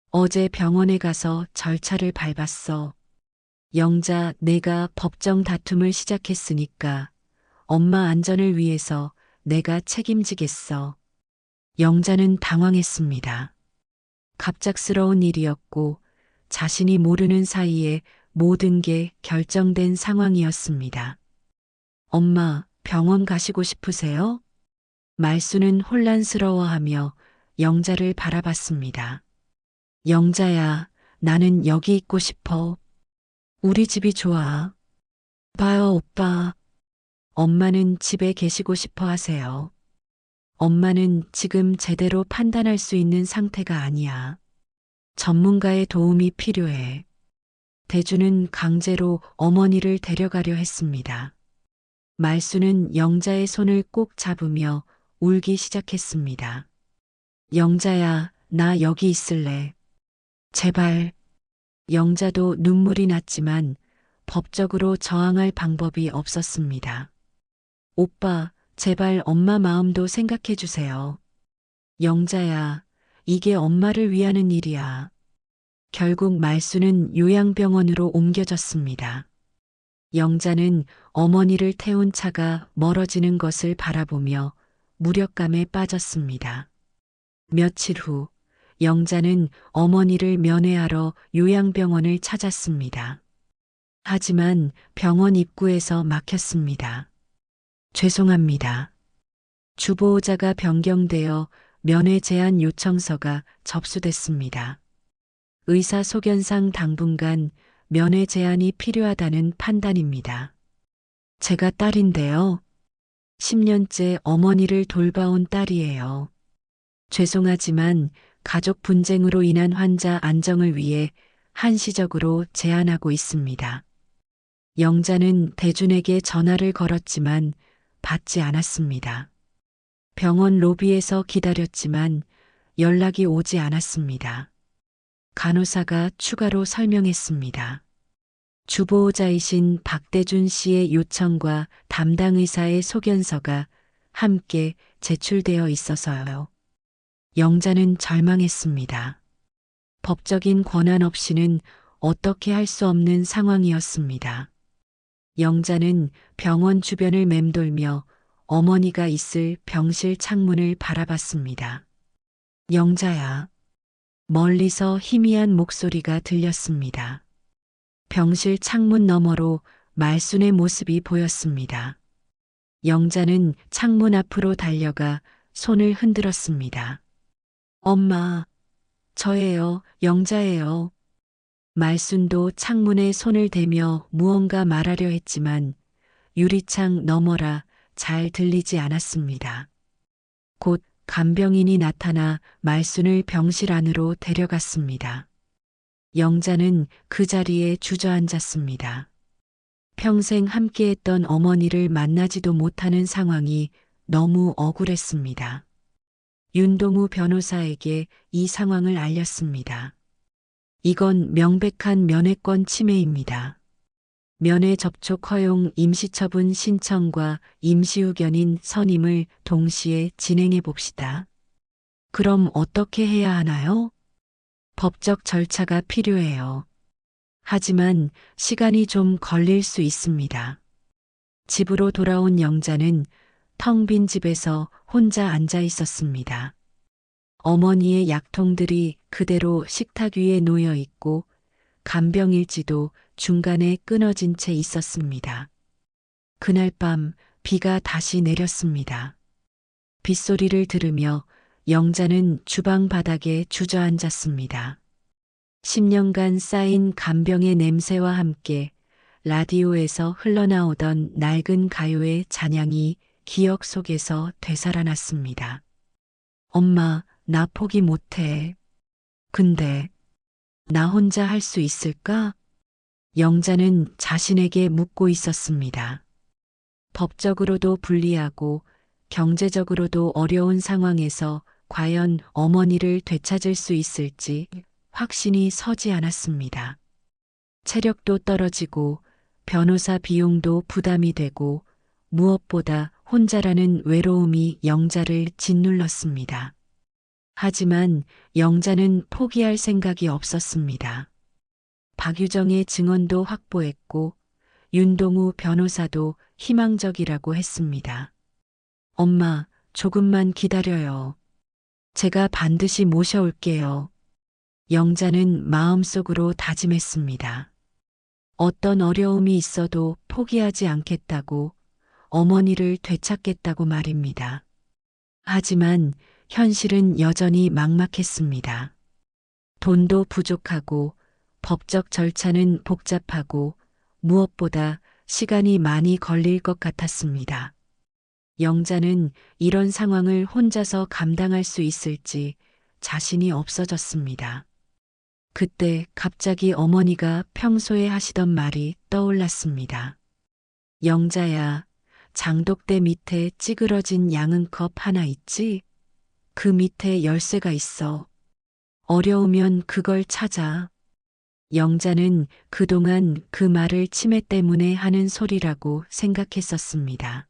어제 병원에 가서 절차를 밟았어. 영자, 내가 법정 다툼을 시작했으니까 엄마 안전을 위해서 내가 책임지겠어. 영자는 당황했습니다. 갑작스러운 일이었고 자신이 모르는 사이에 모든 게 결정된 상황이었습니다. 엄마, 병원 가시고 싶으세요? 말수는 혼란스러워하며 영자를 바라봤습니다. 영자야, 나는 여기 있고 싶어. 우리 집이 좋아. 봐요, 오빠. 엄마는 집에 계시고 싶어 하세요. 엄마는 지금 제대로 판단할 수 있는 상태가 아니야. 전문가의 도움이 필요해. 대주는 강제로 어머니를 데려가려 했습니다. 말수는 영자의 손을 꼭 잡으며 울기 시작했습니다. 영자야, 나 여기 있을래. 제발. 영자도 눈물이 났지만 법적으로 저항할 방법이 없었습니다. 오빠, 제발 엄마 마음도 생각해 주세요. 영자야, 이게 엄마를 위하는 일이야. 결국 말수는 요양병원으로 옮겨졌습니다. 영자는 어머니를 태운 차가 멀어지는 것을 바라보며 무력감에 빠졌습니다. 며칠 후, 영자는 어머니를 면회하러 요양병원을 찾았습니다. 하지만 병원 입구에서 막혔습니다. 죄송합니다. 주보호자가 변경되어 면회 제한 요청서가 접수됐습니다. 의사소견상 당분간 면회 제한이 필요하다는 판단입니다. 제가 딸인데요. 10년째 어머니를 돌봐온 딸이에요. 죄송하지만 가족 분쟁으로 인한 환자 안정을 위해 한시적으로 제한하고 있습니다. 영자는 대준에게 전화를 걸었지만 받지 않았습니다. 병원 로비에서 기다렸지만 연락이 오지 않았습니다. 간호사가 추가로 설명했습니다. 주보호자이신 박대준 씨의 요청과 담당 의사의 소견서가 함께 제출되어 있어서요. 영자는 절망했습니다. 법적인 권한 없이는 어떻게 할 수 없는 상황이었습니다. 영자는 병원 주변을 맴돌며 어머니가 있을 병실 창문을 바라봤습니다. 영자야. 멀리서 희미한 목소리가 들렸습니다. 병실 창문 너머로 말순의 모습이 보였습니다. 영자는 창문 앞으로 달려가 손을 흔들었습니다. 엄마, 저예요, 영자예요. 말순도 창문에 손을 대며 무언가 말하려 했지만 유리창 너머라 잘 들리지 않았습니다. 곧 간병인이 나타나 말순을 병실 안으로 데려갔습니다. 영자는 그 자리에 주저앉았습니다. 평생 함께했던 어머니를 만나지도 못하는 상황이 너무 억울했습니다. 윤동우 변호사에게 이 상황을 알렸습니다. 이건 명백한 면회권 침해입니다. 면회 접촉 허용 임시처분 신청과 임시의견인 선임을 동시에 진행해 봅시다. 그럼 어떻게 해야 하나요? 법적 절차가 필요해요. 하지만 시간이 좀 걸릴 수 있습니다. 집으로 돌아온 영자는 텅 빈 집에서 혼자 앉아 있었습니다. 어머니의 약통들이 그대로 식탁 위에 놓여 있고 간병일지도 중간에 끊어진 채 있었습니다. 그날 밤 비가 다시 내렸습니다. 빗소리를 들으며 영자는 주방 바닥에 주저앉았습니다. 10년간 쌓인 간병의 냄새와 함께 라디오에서 흘러나오던 낡은 가요의 잔향이 기억 속에서 되살아났습니다. 엄마, 나 포기 못해. 근데 나 혼자 할 수 있을까? 영자는 자신에게 묻고 있었습니다. 법적으로도 불리하고 경제적으로도 어려운 상황에서 과연 어머니를 되찾을 수 있을지 확신이 서지 않았습니다. 체력도 떨어지고 변호사 비용도 부담이 되고 무엇보다 혼자라는 외로움이 영자를 짓눌렀습니다. 하지만 영자는 포기할 생각이 없었습니다. 박유정의 증언도 확보했고 윤동우 변호사도 희망적이라고 했습니다. 엄마, 조금만 기다려요. 제가 반드시 모셔올게요. 영자는 마음속으로 다짐했습니다. 어떤 어려움이 있어도 포기하지 않겠다고, 어머니를 되찾겠다고 말입니다. 하지만 현실은 여전히 막막했습니다. 돈도 부족하고 법적 절차는 복잡하고 무엇보다 시간이 많이 걸릴 것 같았습니다. 영자는 이런 상황을 혼자서 감당할 수 있을지 자신이 없어졌습니다. 그때 갑자기 어머니가 평소에 하시던 말이 떠올랐습니다. 영자야, 장독대 밑에 찌그러진 양은컵 하나 있지? 그 밑에 열쇠가 있어. 어려우면 그걸 찾아. 영자는 그동안 그 말을 치매 때문에 하는 소리라고 생각했었습니다.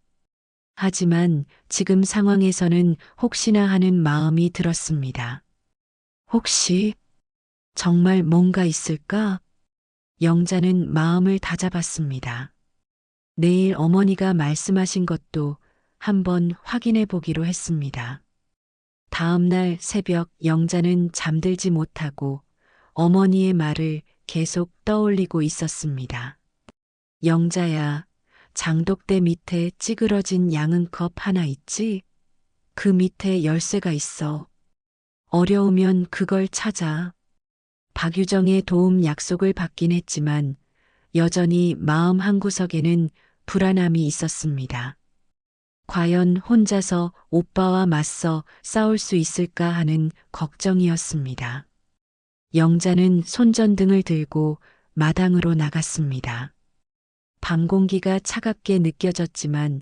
하지만 지금 상황에서는 혹시나 하는 마음이 들었습니다. 혹시 정말 뭔가 있을까? 영자는 마음을 다잡았습니다. 내일 어머니가 말씀하신 것도 한번 확인해 보기로 했습니다. 다음 날 새벽 영자는 잠들지 못하고 어머니의 말을 계속 떠올리고 있었습니다. 영자야, 장독대 밑에 찌그러진 양은컵 하나 있지? 그 밑에 열쇠가 있어. 어려우면 그걸 찾아. 박유정의 도움 약속을 받긴 했지만 여전히 마음 한구석에는 불안함이 있었습니다. 과연 혼자서 오빠와 맞서 싸울 수 있을까 하는 걱정이었습니다. 영자는 손전등을 들고 마당으로 나갔습니다. 밤 공기가 차갑게 느껴졌지만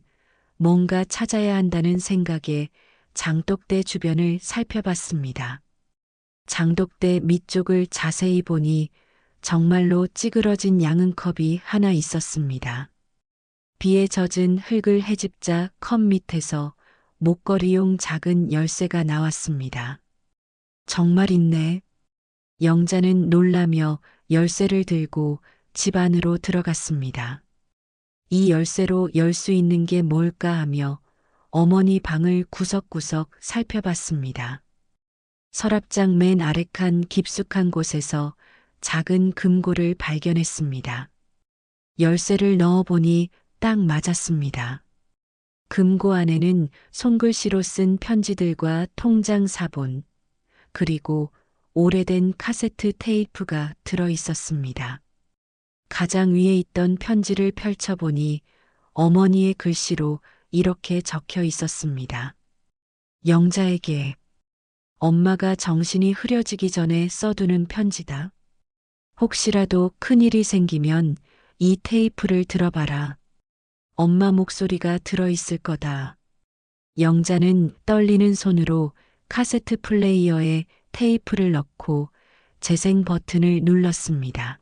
뭔가 찾아야 한다는 생각에 장독대 주변을 살펴봤습니다. 장독대 밑쪽을 자세히 보니 정말로 찌그러진 양은컵이 하나 있었습니다. 비에 젖은 흙을 헤집자 컵 밑에서 목걸이용 작은 열쇠가 나왔습니다. 정말 있네. 영자는 놀라며 열쇠를 들고 집 안으로 들어갔습니다. 이 열쇠로 열 수 있는 게 뭘까 하며 어머니 방을 구석구석 살펴봤습니다. 서랍장 맨 아래칸 깊숙한 곳에서 작은 금고를 발견했습니다. 열쇠를 넣어보니 딱 맞았습니다. 금고 안에는 손글씨로 쓴 편지들과 통장 사본, 그리고 오래된 카세트 테이프가 들어 있었습니다. 가장 위에 있던 편지를 펼쳐보니 어머니의 글씨로 이렇게 적혀 있었습니다. 영자에게 엄마가 정신이 흐려지기 전에 써두는 편지다. 혹시라도 큰일이 생기면 이 테이프를 들어봐라. 엄마 목소리가 들어있을 거다. 영자는 떨리는 손으로 카세트 플레이어에 테이프를 넣고 재생 버튼을 눌렀습니다.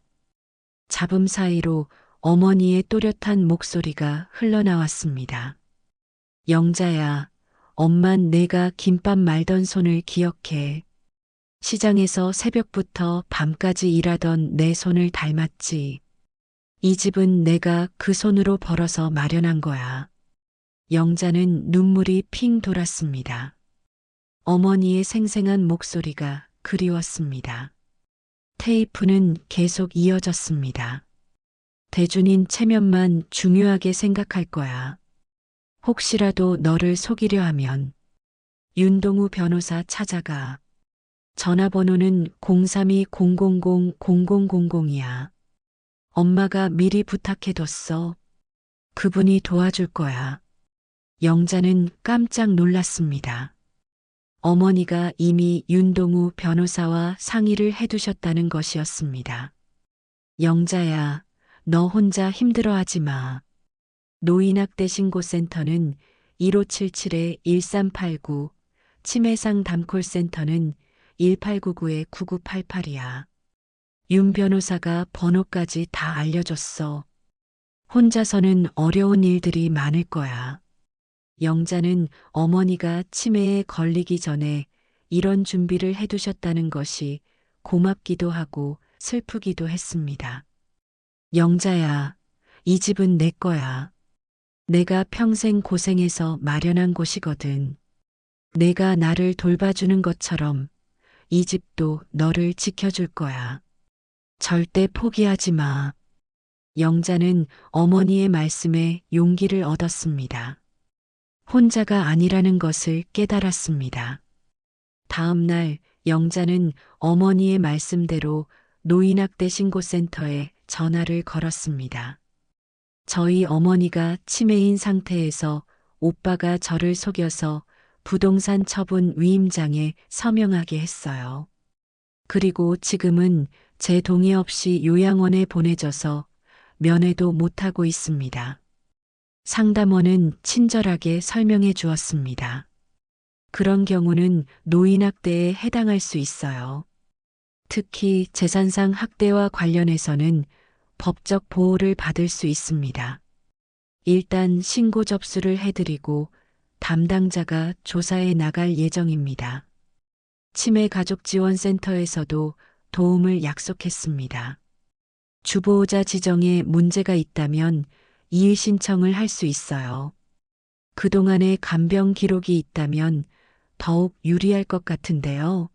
잡음 사이로 어머니의 또렷한 목소리가 흘러나왔습니다. 영자야, 엄만 내가 김밥 말던 손을 기억해. 시장에서 새벽부터 밤까지 일하던 내 손을 닮았지. 이 집은 내가 그 손으로 벌어서 마련한 거야. 영자는 눈물이 핑 돌았습니다. 어머니의 생생한 목소리가 그리웠습니다. 테이프는 계속 이어졌습니다. 대준인 체면만 중요하게 생각할 거야. 혹시라도 너를 속이려 하면 윤동우 변호사 찾아가. 전화번호는 032-000-0000이야. 엄마가 미리 부탁해뒀어. 그분이 도와줄 거야. 영자는 깜짝 놀랐습니다. 어머니가 이미 윤동우 변호사와 상의를 해두셨다는 것이었습니다. 영자야, 너 혼자 힘들어하지 마. 노인학대 신고센터는 1577-1389, 치매상 담콜센터는 1899-9988이야. 윤 변호사가 번호까지 다 알려줬어. 혼자서는 어려운 일들이 많을 거야. 영자는 어머니가 치매에 걸리기 전에 이런 준비를 해두셨다는 것이 고맙기도 하고 슬프기도 했습니다. 영자야, 이 집은 내 거야. 내가 평생 고생해서 마련한 곳이거든. 내가 나를 돌봐주는 것처럼 이 집도 너를 지켜줄 거야. 절대 포기하지 마. 영자는 어머니의 말씀에 용기를 얻었습니다. 혼자가 아니라는 것을 깨달았습니다. 다음 날 영자는 어머니의 말씀대로 노인학대 신고센터에 전화를 걸었습니다. 저희 어머니가 치매인 상태에서 오빠가 저를 속여서 부동산 처분 위임장에 서명하게 했어요. 그리고 지금은 제 동의 없이 요양원에 보내져서 면회도 못하고 있습니다. 상담원은 친절하게 설명해 주었습니다. 그런 경우는 노인학대에 해당할 수 있어요. 특히 재산상 학대와 관련해서는 법적 보호를 받을 수 있습니다. 일단 신고 접수를 해드리고 담당자가 조사에 나갈 예정입니다. 치매가족지원센터에서도 도움을 약속했습니다. 주보호자 지정에 문제가 있다면 이의 신청을 할 수 있어요. 그동안의 간병 기록이 있다면 더욱 유리할 것 같은데요.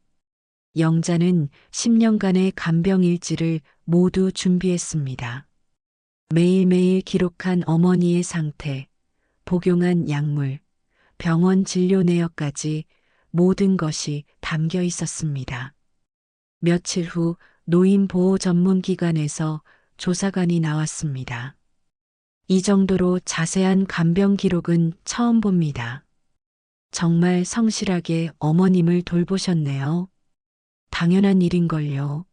영자는 10년간의 간병 일지를 모두 준비했습니다. 매일매일 기록한 어머니의 상태, 복용한 약물, 병원 진료 내역까지 모든 것이 담겨 있었습니다. 며칠 후 노인보호 전문기관에서 조사관이 나왔습니다. 이 정도로 자세한 간병 기록은 처음 봅니다. 정말 성실하게 어머님을 돌보셨네요. 당연한 일인걸요.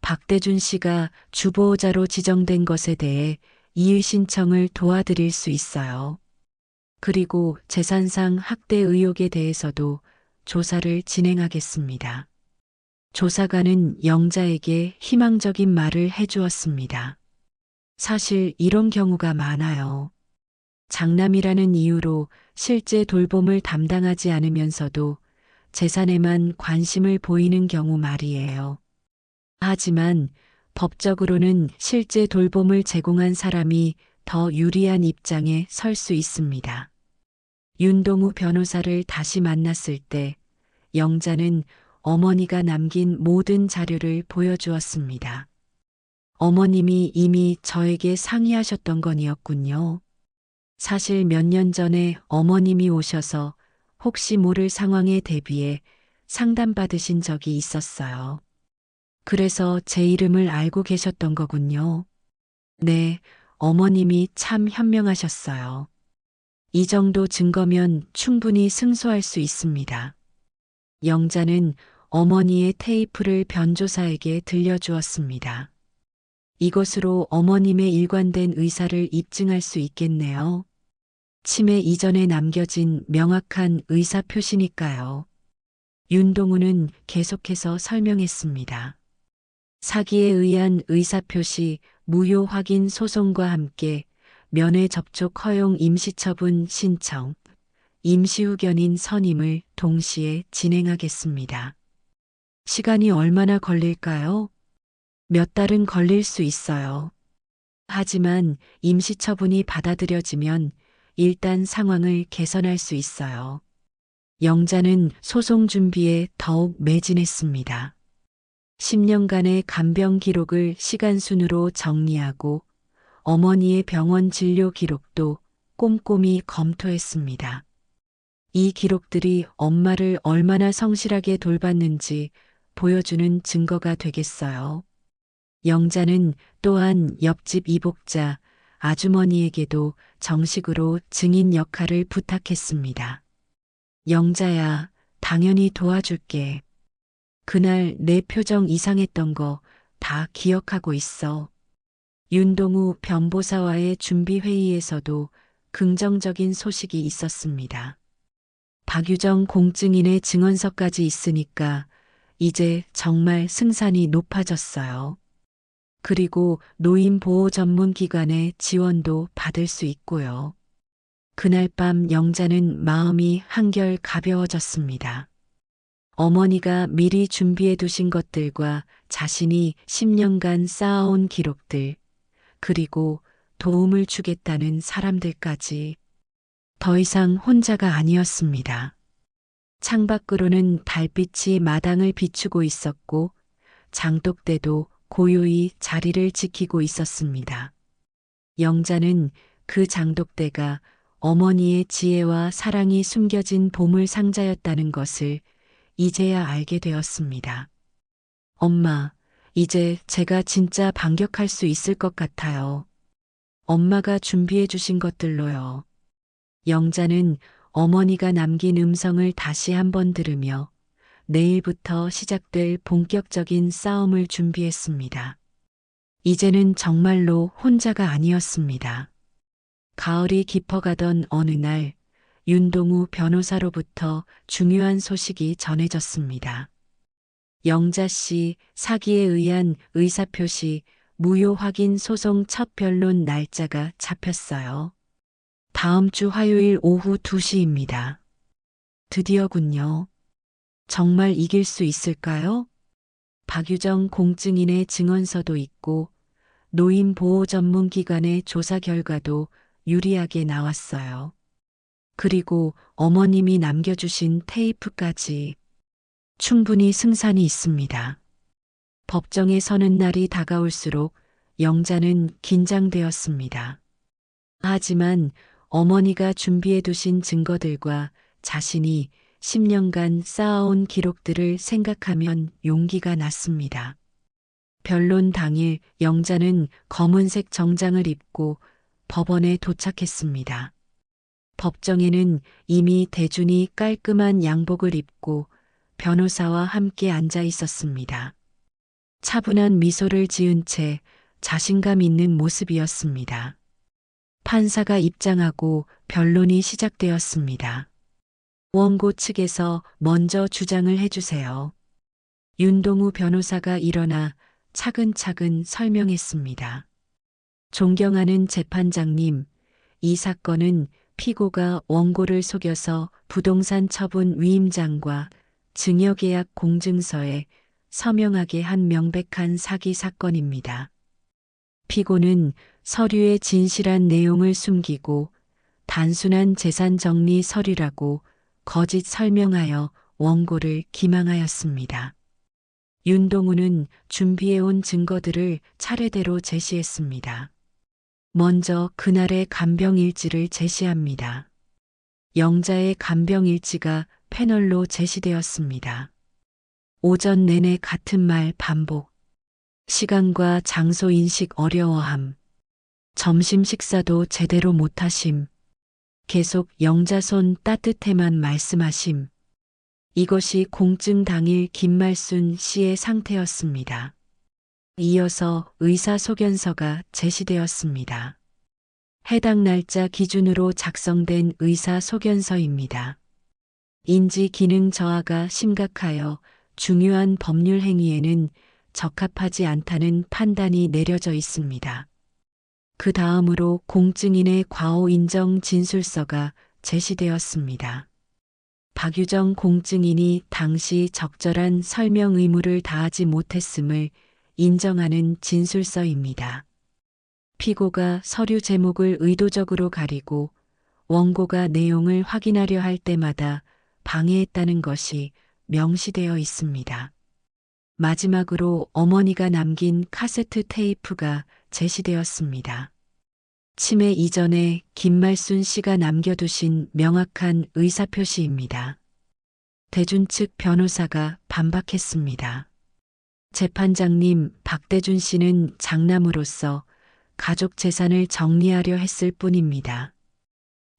박대준 씨가 주보호자로 지정된 것에 대해 이의 신청을 도와드릴 수 있어요. 그리고 재산상 학대 의혹에 대해서도 조사를 진행하겠습니다. 조사관은 영자에게 희망적인 말을 해주었습니다. 사실 이런 경우가 많아요. 장남이라는 이유로 실제 돌봄을 담당하지 않으면서도 재산에만 관심을 보이는 경우 말이에요. 하지만 법적으로는 실제 돌봄을 제공한 사람이 더 유리한 입장에 설 수 있습니다. 윤동우 변호사를 다시 만났을 때 영자는 어머니가 남긴 모든 자료를 보여주었습니다. 어머님이 이미 저에게 상의하셨던 건이었군요. 사실 몇 년 전에 어머님이 오셔서 혹시 모를 상황에 대비해 상담받으신 적이 있었어요. 그래서 제 이름을 알고 계셨던 거군요. 네, 어머님이 참 현명하셨어요. 이 정도 증거면 충분히 승소할 수 있습니다. 영자는 어머니의 테이프를 변조사에게 들려주었습니다. 이것으로 어머님의 일관된 의사를 입증할 수 있겠네요. 치매 이전에 남겨진 명확한 의사 표시니까요. 윤동우는 계속해서 설명했습니다. 사기에 의한 의사 표시, 무효 확인 소송과 함께 면회 접촉 허용 임시처분 신청, 임시후견인 선임을 동시에 진행하겠습니다. 시간이 얼마나 걸릴까요? 몇 달은 걸릴 수 있어요. 하지만 임시처분이 받아들여지면 일단 상황을 개선할 수 있어요. 영자는 소송 준비에 더욱 매진했습니다. 10년간의 간병 기록을 시간순으로 정리하고 어머니의 병원 진료 기록도 꼼꼼히 검토했습니다. 이 기록들이 엄마를 얼마나 성실하게 돌봤는지 보여주는 증거가 되겠어요. 영자는 또한 옆집 이복자 아주머니에게도 정식으로 증인 역할을 부탁했습니다. 영자야, 당연히 도와줄게. 그날 내 표정 이상했던 거 다 기억하고 있어. 윤동우 변보사와의 준비회의에서도 긍정적인 소식이 있었습니다. 박유정 공증인의 증언서까지 있으니까 이제 정말 승산이 높아졌어요. 그리고 노인보호 전문기관의 지원도 받을 수 있고요. 그날 밤 영자는 마음이 한결 가벼워졌습니다. 어머니가 미리 준비해 두신 것들과 자신이 10년간 쌓아온 기록들, 그리고 도움을 주겠다는 사람들까지 더 이상 혼자가 아니었습니다. 창밖으로는 달빛이 마당을 비추고 있었고 장독대도 고요히 자리를 지키고 있었습니다. 영자는 그 장독대가 어머니의 지혜와 사랑이 숨겨진 보물 상자였다는 것을 이제야 알게 되었습니다. 엄마, 이제 제가 진짜 반격할 수 있을 것 같아요. 엄마가 준비해 주신 것들로요. 영자는 어머니가 남긴 음성을 다시 한번 들으며 내일부터 시작될 본격적인 싸움을 준비했습니다. 이제는 정말로 혼자가 아니었습니다. 가을이 깊어가던 어느 날, 윤동우 변호사로부터 중요한 소식이 전해졌습니다. 영자 씨 사기에 의한 의사표시 무효 확인 소송 첫 변론 날짜가 잡혔어요. 다음 주 화요일 오후 2시입니다. 드디어군요. 정말 이길 수 있을까요? 박유정 공증인의 증언서도 있고 노인보호 전문기관의 조사 결과도 유리하게 나왔어요. 그리고 어머님이 남겨주신 테이프까지 충분히 승산이 있습니다. 법정에 서는 날이 다가올수록 영자는 긴장되었습니다. 하지만 어머니가 준비해 두신 증거들과 자신이 10년간 쌓아온 기록들을 생각하면 용기가 났습니다. 변론 당일 영자는 검은색 정장을 입고 법원에 도착했습니다. 법정에는 이미 대준이 깔끔한 양복을 입고 변호사와 함께 앉아 있었습니다. 차분한 미소를 지은 채 자신감 있는 모습이었습니다. 판사가 입장하고 변론이 시작되었습니다. 원고 측에서 먼저 주장을 해주세요. 윤동우 변호사가 일어나 차근차근 설명했습니다. 존경하는 재판장님, 이 사건은 피고가 원고를 속여서 부동산 처분 위임장과 증여계약 공증서에 서명하게 한 명백한 사기 사건입니다. 피고는 서류의 진실한 내용을 숨기고 단순한 재산 정리 서류라고 거짓 설명하여 원고를 기망하였습니다. 윤동우는 준비해온 증거들을 차례대로 제시했습니다. 먼저 그날의 간병일지를 제시합니다. 영자의 간병일지가 패널로 제시되었습니다. 오전 내내 같은 말 반복, 시간과 장소 인식 어려워함, 점심 식사도 제대로 못하심, 계속 영자 손 따뜻해만 말씀하심. 이것이 공증 당일 김말순 씨의 상태였습니다. 이어서 의사소견서가 제시되었습니다. 해당 날짜 기준으로 작성된 의사소견서입니다. 인지 기능 저하가 심각하여 중요한 법률 행위에는 적합하지 않다는 판단이 내려져 있습니다. 그 다음으로 공증인의 과오 인정 진술서가 제시되었습니다. 박유정 공증인이 당시 적절한 설명 의무를 다하지 못했음을 인정하는 진술서입니다. 피고가 서류 제목을 의도적으로 가리고 원고가 내용을 확인하려 할 때마다 방해했다는 것이 명시되어 있습니다. 마지막으로 어머니가 남긴 카세트 테이프가 제시되었습니다. 치매 이전에 김말순 씨가 남겨두신 명확한 의사표시입니다. 대준 측 변호사가 반박했습니다. 재판장님, 박대준 씨는 장남으로서 가족 재산을 정리하려 했을 뿐입니다.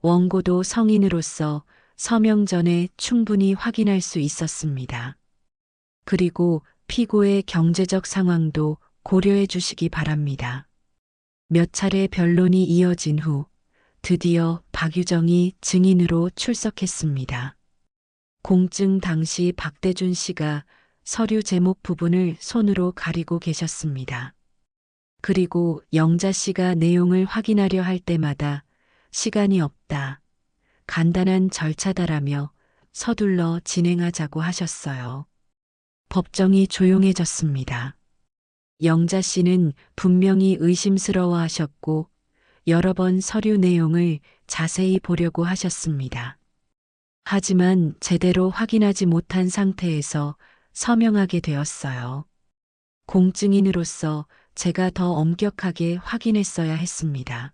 원고도 성인으로서 서명 전에 충분히 확인할 수 있었습니다. 그리고 피고의 경제적 상황도 고려해 주시기 바랍니다. 몇 차례 변론이 이어진 후 드디어 박유정이 증인으로 출석했습니다. 공증 당시 박대준 씨가 서류 제목 부분을 손으로 가리고 계셨습니다. 그리고 영자 씨가 내용을 확인하려 할 때마다 시간이 없다, 간단한 절차다라며 서둘러 진행하자고 하셨어요. 법정이 조용해졌습니다. 영자 씨는 분명히 의심스러워 하셨고 여러 번 서류 내용을 자세히 보려고 하셨습니다. 하지만 제대로 확인하지 못한 상태에서 서명하게 되었어요. 공증인으로서 제가 더 엄격하게 확인했어야 했습니다.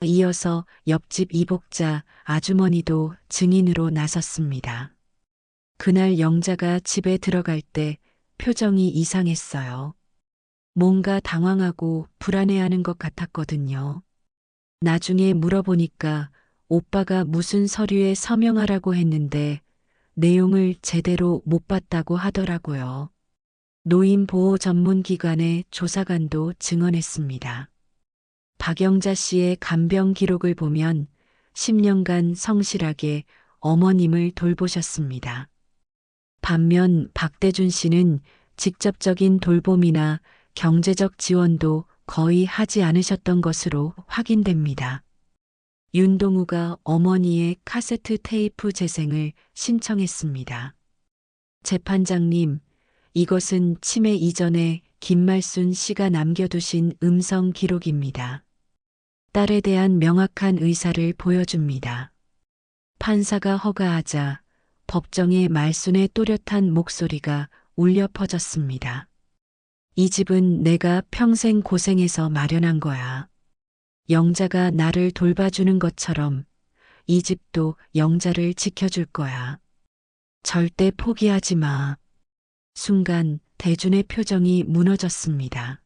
이어서 옆집 이복자 아주머니도 증인으로 나섰습니다. 그날 영자가 집에 들어갈 때 표정이 이상했어요. 뭔가 당황하고 불안해하는 것 같았거든요. 나중에 물어보니까 오빠가 무슨 서류에 서명하라고 했는데 내용을 제대로 못 봤다고 하더라고요. 노인보호 전문기관의 조사관도 증언했습니다. 박영자 씨의 간병 기록을 보면 10년간 성실하게 어머님을 돌보셨습니다. 반면 박대준 씨는 직접적인 돌봄이나 경제적 지원도 거의 하지 않으셨던 것으로 확인됩니다. 윤동우가 어머니의 카세트 테이프 재생을 신청했습니다. 재판장님, 이것은 치매 이전에 김말순 씨가 남겨두신 음성 기록입니다. 딸에 대한 명확한 의사를 보여줍니다. 판사가 허가하자 법정의 말순의 또렷한 목소리가 울려 퍼졌습니다. 이 집은 내가 평생 고생해서 마련한 거야. 영자가 나를 돌봐주는 것처럼 이 집도 영자를 지켜줄 거야. 절대 포기하지 마. 순간 대준의 표정이 무너졌습니다.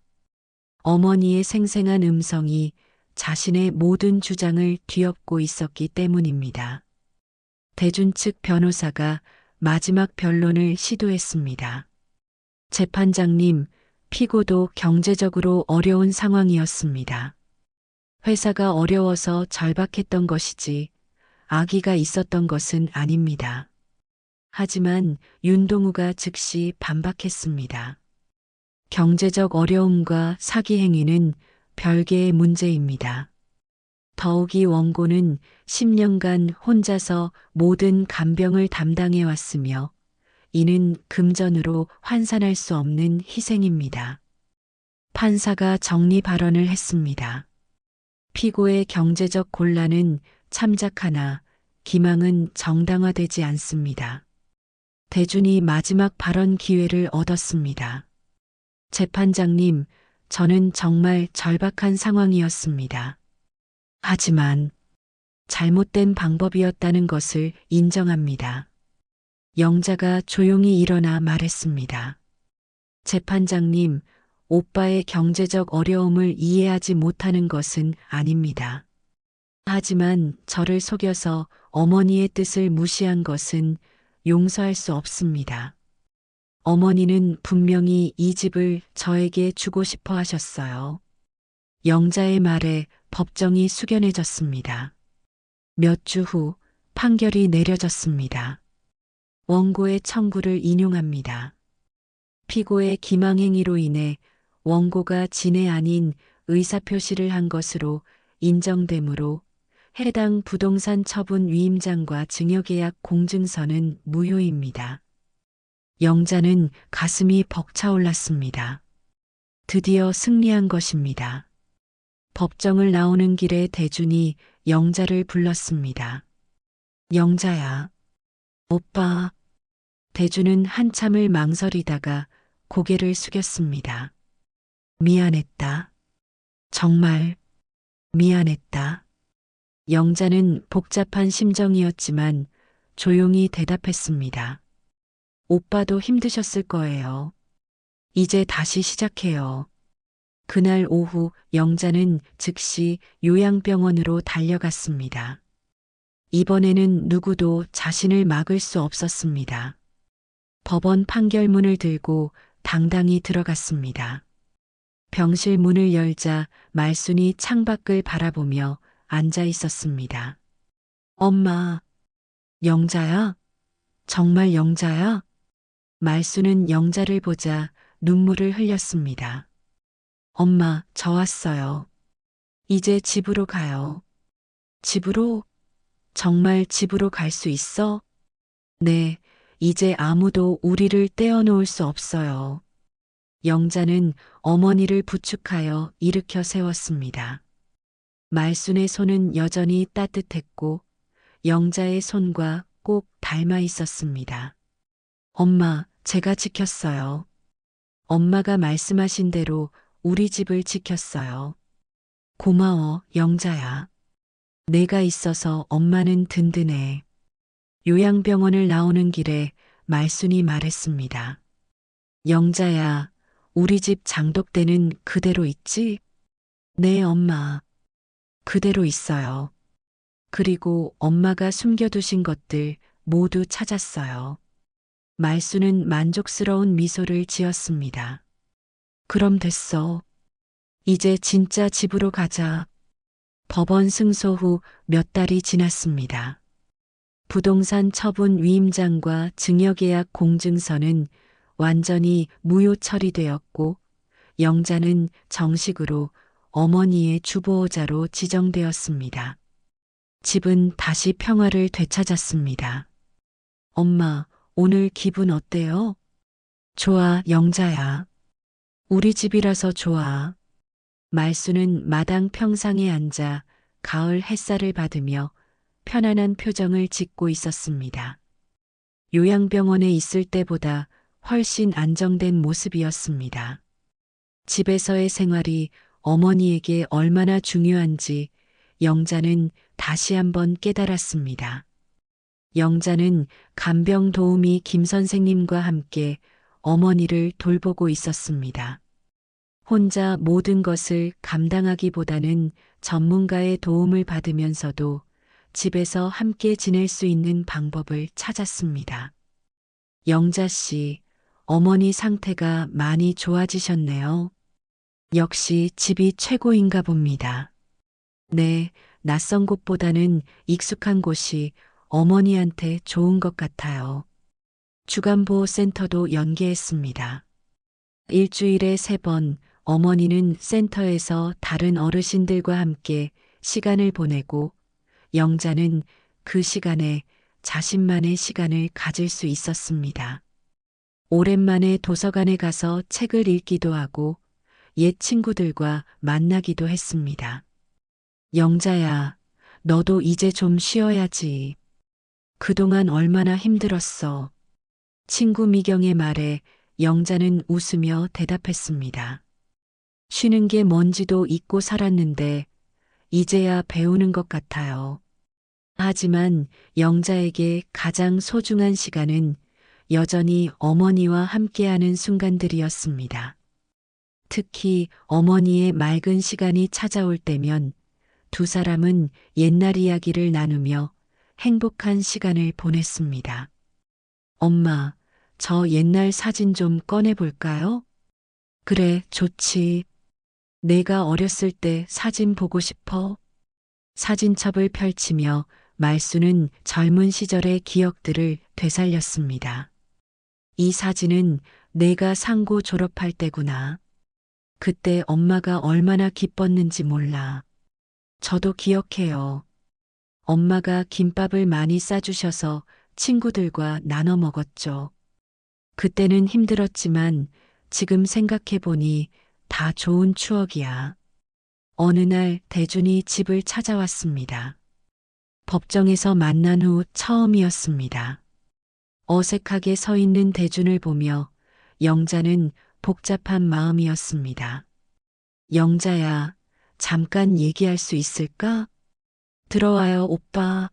어머니의 생생한 음성이 자신의 모든 주장을 뒤엎고 있었기 때문입니다. 대준 측 변호사가 마지막 변론을 시도했습니다. 재판장님, 피고도 경제적으로 어려운 상황이었습니다. 회사가 어려워서 절박했던 것이지 아기가 있었던 것은 아닙니다. 하지만 윤동우가 즉시 반박했습니다. 경제적 어려움과 사기 행위는 별개의 문제입니다. 더욱이 원고는 10년간 혼자서 모든 간병을 담당해 왔으며 이는 금전으로 환산할 수 없는 희생입니다. 판사가 정리 발언을 했습니다. 피고의 경제적 곤란은 참작하나 기망은 정당화되지 않습니다. 대준이 마지막 발언 기회를 얻었습니다. 재판장님, 저는 정말 절박한 상황이었습니다. 하지만 잘못된 방법이었다는 것을 인정합니다. 영자가 조용히 일어나 말했습니다. 재판장님, 오빠의 경제적 어려움을 이해하지 못하는 것은 아닙니다. 하지만 저를 속여서 어머니의 뜻을 무시한 것은 용서할 수 없습니다. 어머니는 분명히 이 집을 저에게 주고 싶어 하셨어요. 영자의 말에 법정이 숙연해졌습니다. 몇 주 후 판결이 내려졌습니다. 원고의 청구를 인용합니다. 피고의 기망행위로 인해 원고가 진해 아닌 의사표시를 한 것으로 인정되므로 해당 부동산 처분 위임장과 증여계약 공증서는 무효입니다. 영자는 가슴이 벅차올랐습니다. 드디어 승리한 것입니다. 법정을 나오는 길에 대준이 영자를 불렀습니다. 영자야, 오빠. 대준은 한참을 망설이다가 고개를 숙였습니다. 미안했다. 정말 미안했다. 영자는 복잡한 심정이었지만 조용히 대답했습니다. 오빠도 힘드셨을 거예요. 이제 다시 시작해요. 그날 오후 영자는 즉시 요양병원으로 달려갔습니다. 이번에는 누구도 자신을 막을 수 없었습니다. 법원 판결문을 들고 당당히 들어갔습니다. 병실 문을 열자 말순이 창밖을 바라보며 앉아 있었습니다. 엄마, 영자야? 정말 영자야? 말순은 영자를 보자 눈물을 흘렸습니다. 엄마, 저 왔어요. 이제 집으로 가요. 집으로? 정말 집으로 갈 수 있어? 네, 이제 아무도 우리를 떼어놓을 수 없어요. 영자는 어머니를 부축하여 일으켜 세웠습니다. 말순의 손은 여전히 따뜻했고 영자의 손과 꼭 닮아 있었습니다. 엄마, 제가 지켰어요. 엄마가 말씀하신 대로 우리 집을 지켰어요. 고마워, 영자야. 내가 있어서 엄마는 든든해. 요양병원을 나오는 길에 말순이 말했습니다. 영자야, 우리 집 장독대는 그대로 있지? 네, 엄마. 그대로 있어요. 그리고 엄마가 숨겨두신 것들 모두 찾았어요. 말순은 만족스러운 미소를 지었습니다. 그럼 됐어. 이제 진짜 집으로 가자. 법원 승소 후 몇 달이 지났습니다. 부동산 처분 위임장과 증여계약 공증서는 완전히 무효 처리되었고 영자는 정식으로 어머니의 주보호자로 지정되었습니다. 집은 다시 평화를 되찾았습니다. 엄마, 오늘 기분 어때요? 좋아, 영자야. 우리 집이라서 좋아. 말순은 마당 평상에 앉아 가을 햇살을 받으며 편안한 표정을 짓고 있었습니다. 요양병원에 있을 때보다 훨씬 안정된 모습이었습니다. 집에서의 생활이 어머니에게 얼마나 중요한지 영자는 다시 한번 깨달았습니다. 영자는 간병 도우미 김 선생님과 함께 어머니를 돌보고 있었습니다. 혼자 모든 것을 감당하기보다는 전문가의 도움을 받으면서도 집에서 함께 지낼 수 있는 방법을 찾았습니다. 영자 씨, 어머니 상태가 많이 좋아지셨네요. 역시 집이 최고인가 봅니다. 네, 낯선 곳보다는 익숙한 곳이 어머니한테 좋은 것 같아요. 주간보호센터도 연계했습니다. 일주일에 3번 어머니는 센터에서 다른 어르신들과 함께 시간을 보내고 영자는 그 시간에 자신만의 시간을 가질 수 있었습니다. 오랜만에 도서관에 가서 책을 읽기도 하고 옛 친구들과 만나기도 했습니다. 영자야, 너도 이제 좀 쉬어야지. 그동안 얼마나 힘들었어. 친구 미경의 말에 영자는 웃으며 대답했습니다. 쉬는 게 뭔지도 잊고 살았는데 이제야 배우는 것 같아요. 하지만 영자에게 가장 소중한 시간은 여전히 어머니와 함께하는 순간들이었습니다. 특히 어머니의 맑은 시간이 찾아올 때면 두 사람은 옛날 이야기를 나누며 행복한 시간을 보냈습니다. 엄마, 저 옛날 사진 좀 꺼내볼까요? 그래, 좋지. 내가 어렸을 때 사진 보고 싶어. 사진첩을 펼치며 말수는 젊은 시절의 기억들을 되살렸습니다. 이 사진은 내가 상고 졸업할 때구나. 그때 엄마가 얼마나 기뻤는지 몰라. 저도 기억해요. 엄마가 김밥을 많이 싸주셔서 친구들과 나눠 먹었죠. 그때는 힘들었지만 지금 생각해보니 다 좋은 추억이야. 어느 날 대준이 집을 찾아왔습니다. 법정에서 만난 후 처음이었습니다. 어색하게 서 있는 대준을 보며 영자는 복잡한 마음이었습니다. 영자야, 잠깐 얘기할 수 있을까? 들어와요, 오빠.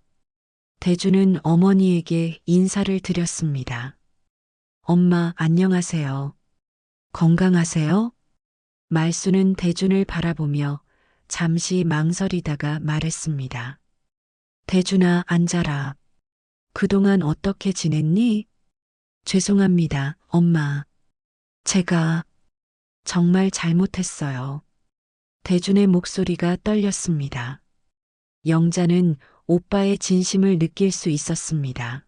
대준은 어머니에게 인사를 드렸습니다. 엄마, 안녕하세요. 건강하세요? 말수는 대준을 바라보며 잠시 망설이다가 말했습니다. 대준아, 앉아라. 그동안 어떻게 지냈니? 죄송합니다, 엄마. 제가 정말 잘못했어요. 대준의 목소리가 떨렸습니다. 영자는 오빠의 진심을 느낄 수 있었습니다.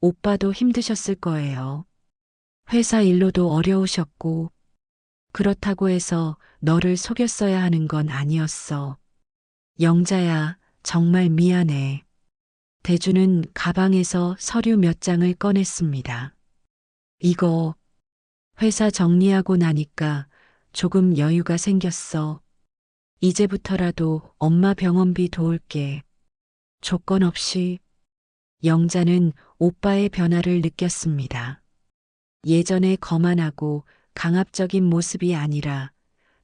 오빠도 힘드셨을 거예요. 회사 일로도 어려우셨고, 그렇다고 해서 너를 속였어야 하는 건 아니었어. 영자야, 정말 미안해. 대준은 가방에서 서류 몇 장을 꺼냈습니다. 이거 회사 정리하고 나니까 조금 여유가 생겼어. 이제부터라도 엄마 병원비 도울게. 조건 없이. 영자는 오빠의 변화를 느꼈습니다. 예전에 거만하고 강압적인 모습이 아니라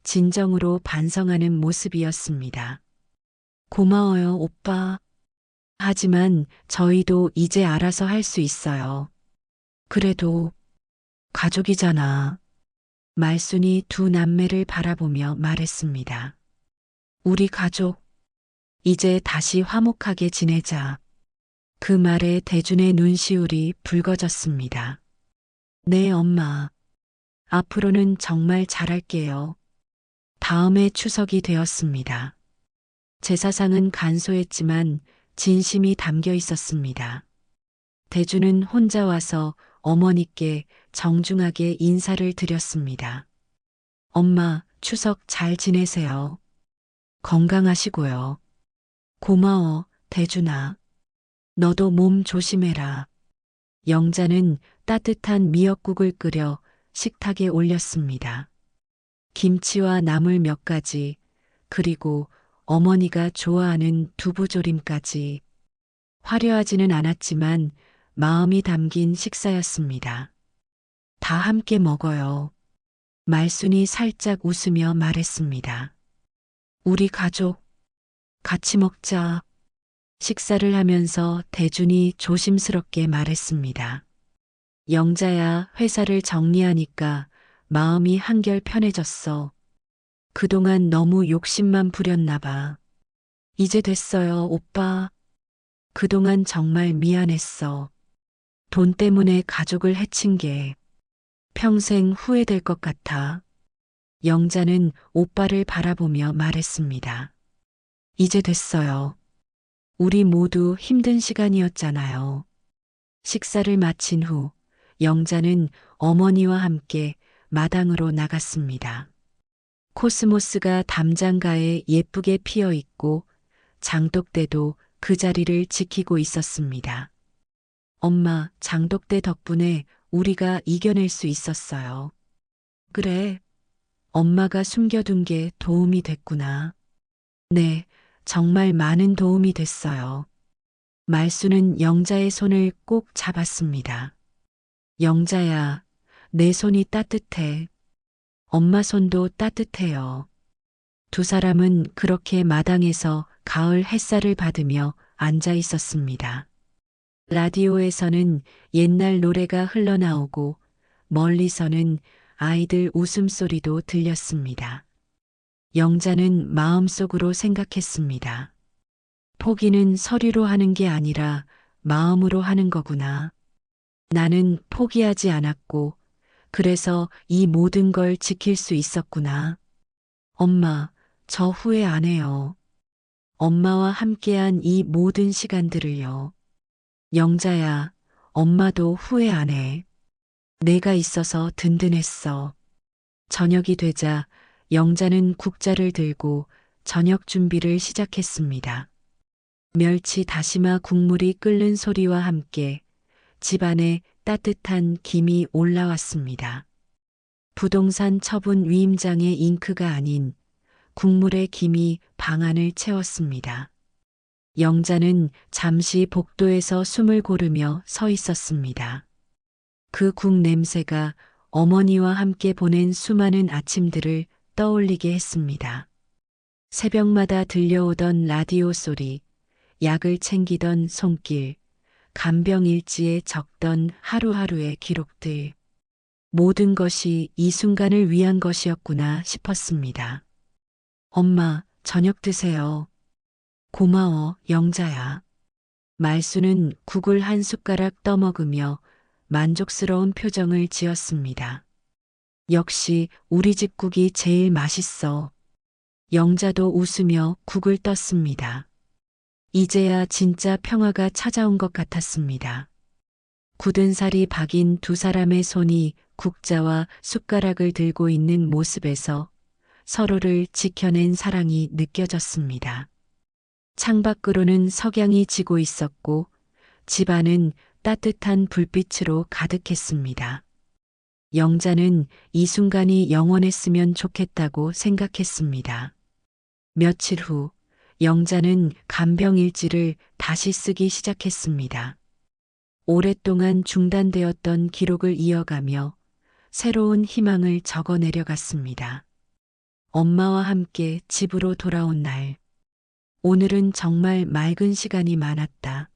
진정으로 반성하는 모습이었습니다. 고마워요, 오빠. 하지만 저희도 이제 알아서 할 수 있어요. 그래도 가족이잖아. 말순이 두 남매를 바라보며 말했습니다. 우리 가족, 이제 다시 화목하게 지내자. 그 말에 대준의 눈시울이 붉어졌습니다. 네, 엄마. 앞으로는 정말 잘할게요. 다음해 추석이 되었습니다. 제사상은 간소했지만 진심이 담겨 있었습니다. 대준은 혼자 와서 어머니께 정중하게 인사를 드렸습니다. 엄마, 추석 잘 지내세요. 건강하시고요. 고마워, 대준아. 너도 몸 조심해라. 영자는 따뜻한 미역국을 끓여 식탁에 올렸습니다. 김치와 나물 몇 가지, 그리고 어머니가 좋아하는 두부조림까지. 화려하지는 않았지만 마음이 담긴 식사였습니다. 다 함께 먹어요. 말순이 살짝 웃으며 말했습니다. 우리 가족, 같이 먹자. 식사를 하면서 대준이 조심스럽게 말했습니다. 영자야, 회사를 정리하니까 마음이 한결 편해졌어. 그동안 너무 욕심만 부렸나 봐. 이제 됐어요, 오빠. 그동안 정말 미안했어. 돈 때문에 가족을 해친 게 평생 후회될 것 같아. 영자는 오빠를 바라보며 말했습니다. 이제 됐어요. 우리 모두 힘든 시간이었잖아요. 식사를 마친 후 영자는 어머니와 함께 마당으로 나갔습니다. 코스모스가 담장가에 예쁘게 피어 있고 장독대도 그 자리를 지키고 있었습니다. 엄마, 장독대 덕분에 우리가 이겨낼 수 있었어요. 그래, 엄마가 숨겨둔 게 도움이 됐구나. 네, 정말 많은 도움이 됐어요. 말수는 영자의 손을 꼭 잡았습니다. 영자야, 내 손이 따뜻해. 엄마 손도 따뜻해요. 두 사람은 그렇게 마당에서 가을 햇살을 받으며 앉아 있었습니다. 라디오에서는 옛날 노래가 흘러나오고 멀리서는 아이들 웃음소리도 들렸습니다. 영자는 마음속으로 생각했습니다. 포기는 서류로 하는 게 아니라 마음으로 하는 거구나. 나는 포기하지 않았고, 그래서 이 모든 걸 지킬 수 있었구나. 엄마, 저 후회 안 해요. 엄마와 함께한 이 모든 시간들을요. 영자야, 엄마도 후회 안 해. 내가 있어서 든든했어. 저녁이 되자 영자는 국자를 들고 저녁 준비를 시작했습니다. 멸치 다시마 국물이 끓는 소리와 함께 집안에 따뜻한 김이 올라왔습니다. 부동산 처분 위임장의 잉크가 아닌 국물의 김이 방안을 채웠습니다. 영자는 잠시 복도에서 숨을 고르며 서 있었습니다. 그 국 냄새가 어머니와 함께 보낸 수많은 아침들을 떠올리게 했습니다. 새벽마다 들려오던 라디오 소리, 약을 챙기던 손길, 간병일지에 적던 하루하루의 기록들. 모든 것이 이 순간을 위한 것이었구나 싶었습니다. 엄마, 저녁 드세요. 고마워, 영자야. 말수는 국을 한 숟가락 떠먹으며 만족스러운 표정을 지었습니다. 역시 우리 집 국이 제일 맛있어. 영자도 웃으며 국을 떴습니다. 이제야 진짜 평화가 찾아온 것 같았습니다. 굳은 살이 박인 두 사람의 손이 국자와 숟가락을 들고 있는 모습에서 서로를 지켜낸 사랑이 느껴졌습니다. 창밖으로는 석양이 지고 있었고 집안은 따뜻한 불빛으로 가득했습니다. 영자는 이 순간이 영원했으면 좋겠다고 생각했습니다. 며칠 후 영자는 간병일지를 다시 쓰기 시작했습니다. 오랫동안 중단되었던 기록을 이어가며 새로운 희망을 적어 내려갔습니다. 엄마와 함께 집으로 돌아온 날. 오늘은 정말 맑은 시간이 많았다.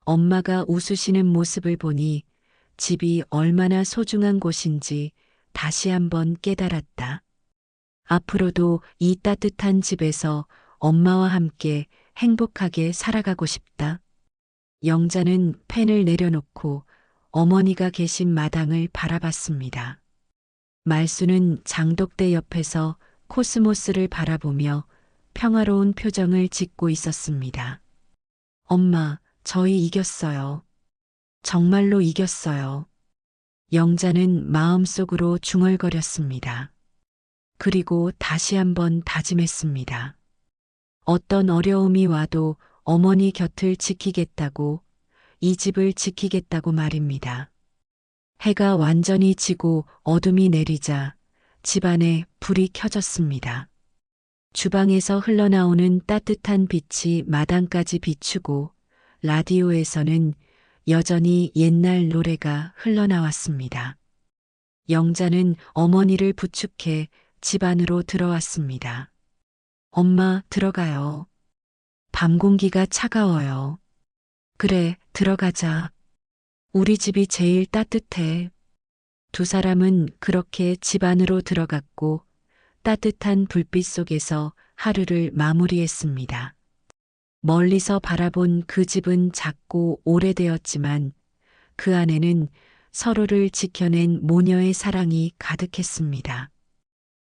엄마가 웃으시는 모습을 보니 집이 얼마나 소중한 곳인지 다시 한번 깨달았다. 앞으로도 이 따뜻한 집에서 엄마와 함께 행복하게 살아가고 싶다. 영자는 펜을 내려놓고 어머니가 계신 마당을 바라봤습니다. 말수는 장독대 옆에서 코스모스를 바라보며 평화로운 표정을 짓고 있었습니다. 엄마, 저희 이겼어요. 정말로 이겼어요. 영자는 마음속으로 중얼거렸습니다. 그리고 다시 한번 다짐했습니다. 어떤 어려움이 와도 어머니 곁을 지키겠다고, 이 집을 지키겠다고 말입니다. 해가 완전히 지고 어둠이 내리자 집안에 불이 켜졌습니다. 주방에서 흘러나오는 따뜻한 빛이 마당까지 비추고 라디오에서는 여전히 옛날 노래가 흘러나왔습니다. 영자는 어머니를 부축해 집 안으로 들어왔습니다. 엄마, 들어가요. 밤 공기가 차가워요. 그래, 들어가자. 우리 집이 제일 따뜻해. 두 사람은 그렇게 집 안으로 들어갔고 따뜻한 불빛 속에서 하루를 마무리했습니다. 멀리서 바라본 그 집은 작고 오래되었지만 그 안에는 서로를 지켜낸 모녀의 사랑이 가득했습니다.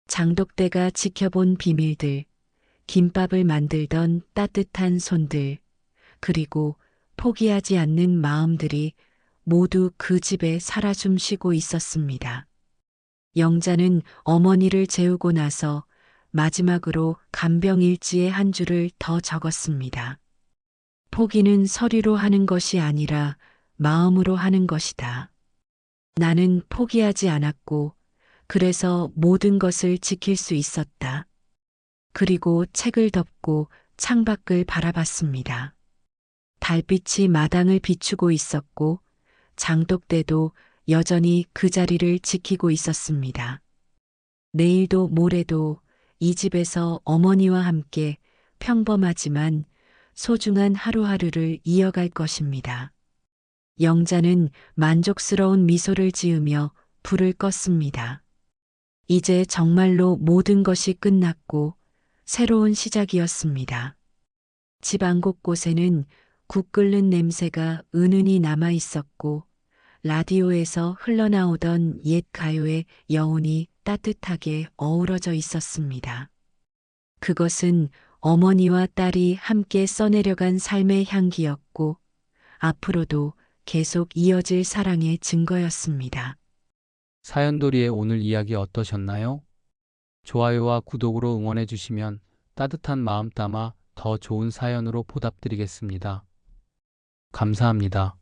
장독대가 지켜본 비밀들, 김밥을 만들던 따뜻한 손들, 그리고 포기하지 않는 마음들이 모두 그 집에 살아 숨쉬고 있었습니다. 영자는 어머니를 재우고 나서 마지막으로 간병일지의 한 줄을 더 적었습니다. 포기는 서류로 하는 것이 아니라 마음으로 하는 것이다. 나는 포기하지 않았고 그래서 모든 것을 지킬 수 있었다. 그리고 책을 덮고 창밖을 바라봤습니다. 달빛이 마당을 비추고 있었고 장독대도 여전히 그 자리를 지키고 있었습니다. 내일도 모레도 이 집에서 어머니와 함께 평범하지만 소중한 하루하루를 이어갈 것입니다. 영자는 만족스러운 미소를 지으며 불을 껐습니다. 이제 정말로 모든 것이 끝났고 새로운 시작이었습니다. 집 안 곳곳에는 국 끓는 냄새가 은은히 남아 있었고 라디오에서 흘러나오던 옛 가요의 여운이 따뜻하게 어우러져 있었습니다. 그것은 어머니와 딸이 함께 써내려간 삶의 향기였고, 앞으로도 계속 이어질 사랑의 증거였습니다. 사연돌이의 오늘 이야기 어떠셨나요? 좋아요와 구독으로 응원해 주시면 따뜻한 마음 담아 더 좋은 사연으로 보답드리겠습니다. 감사합니다.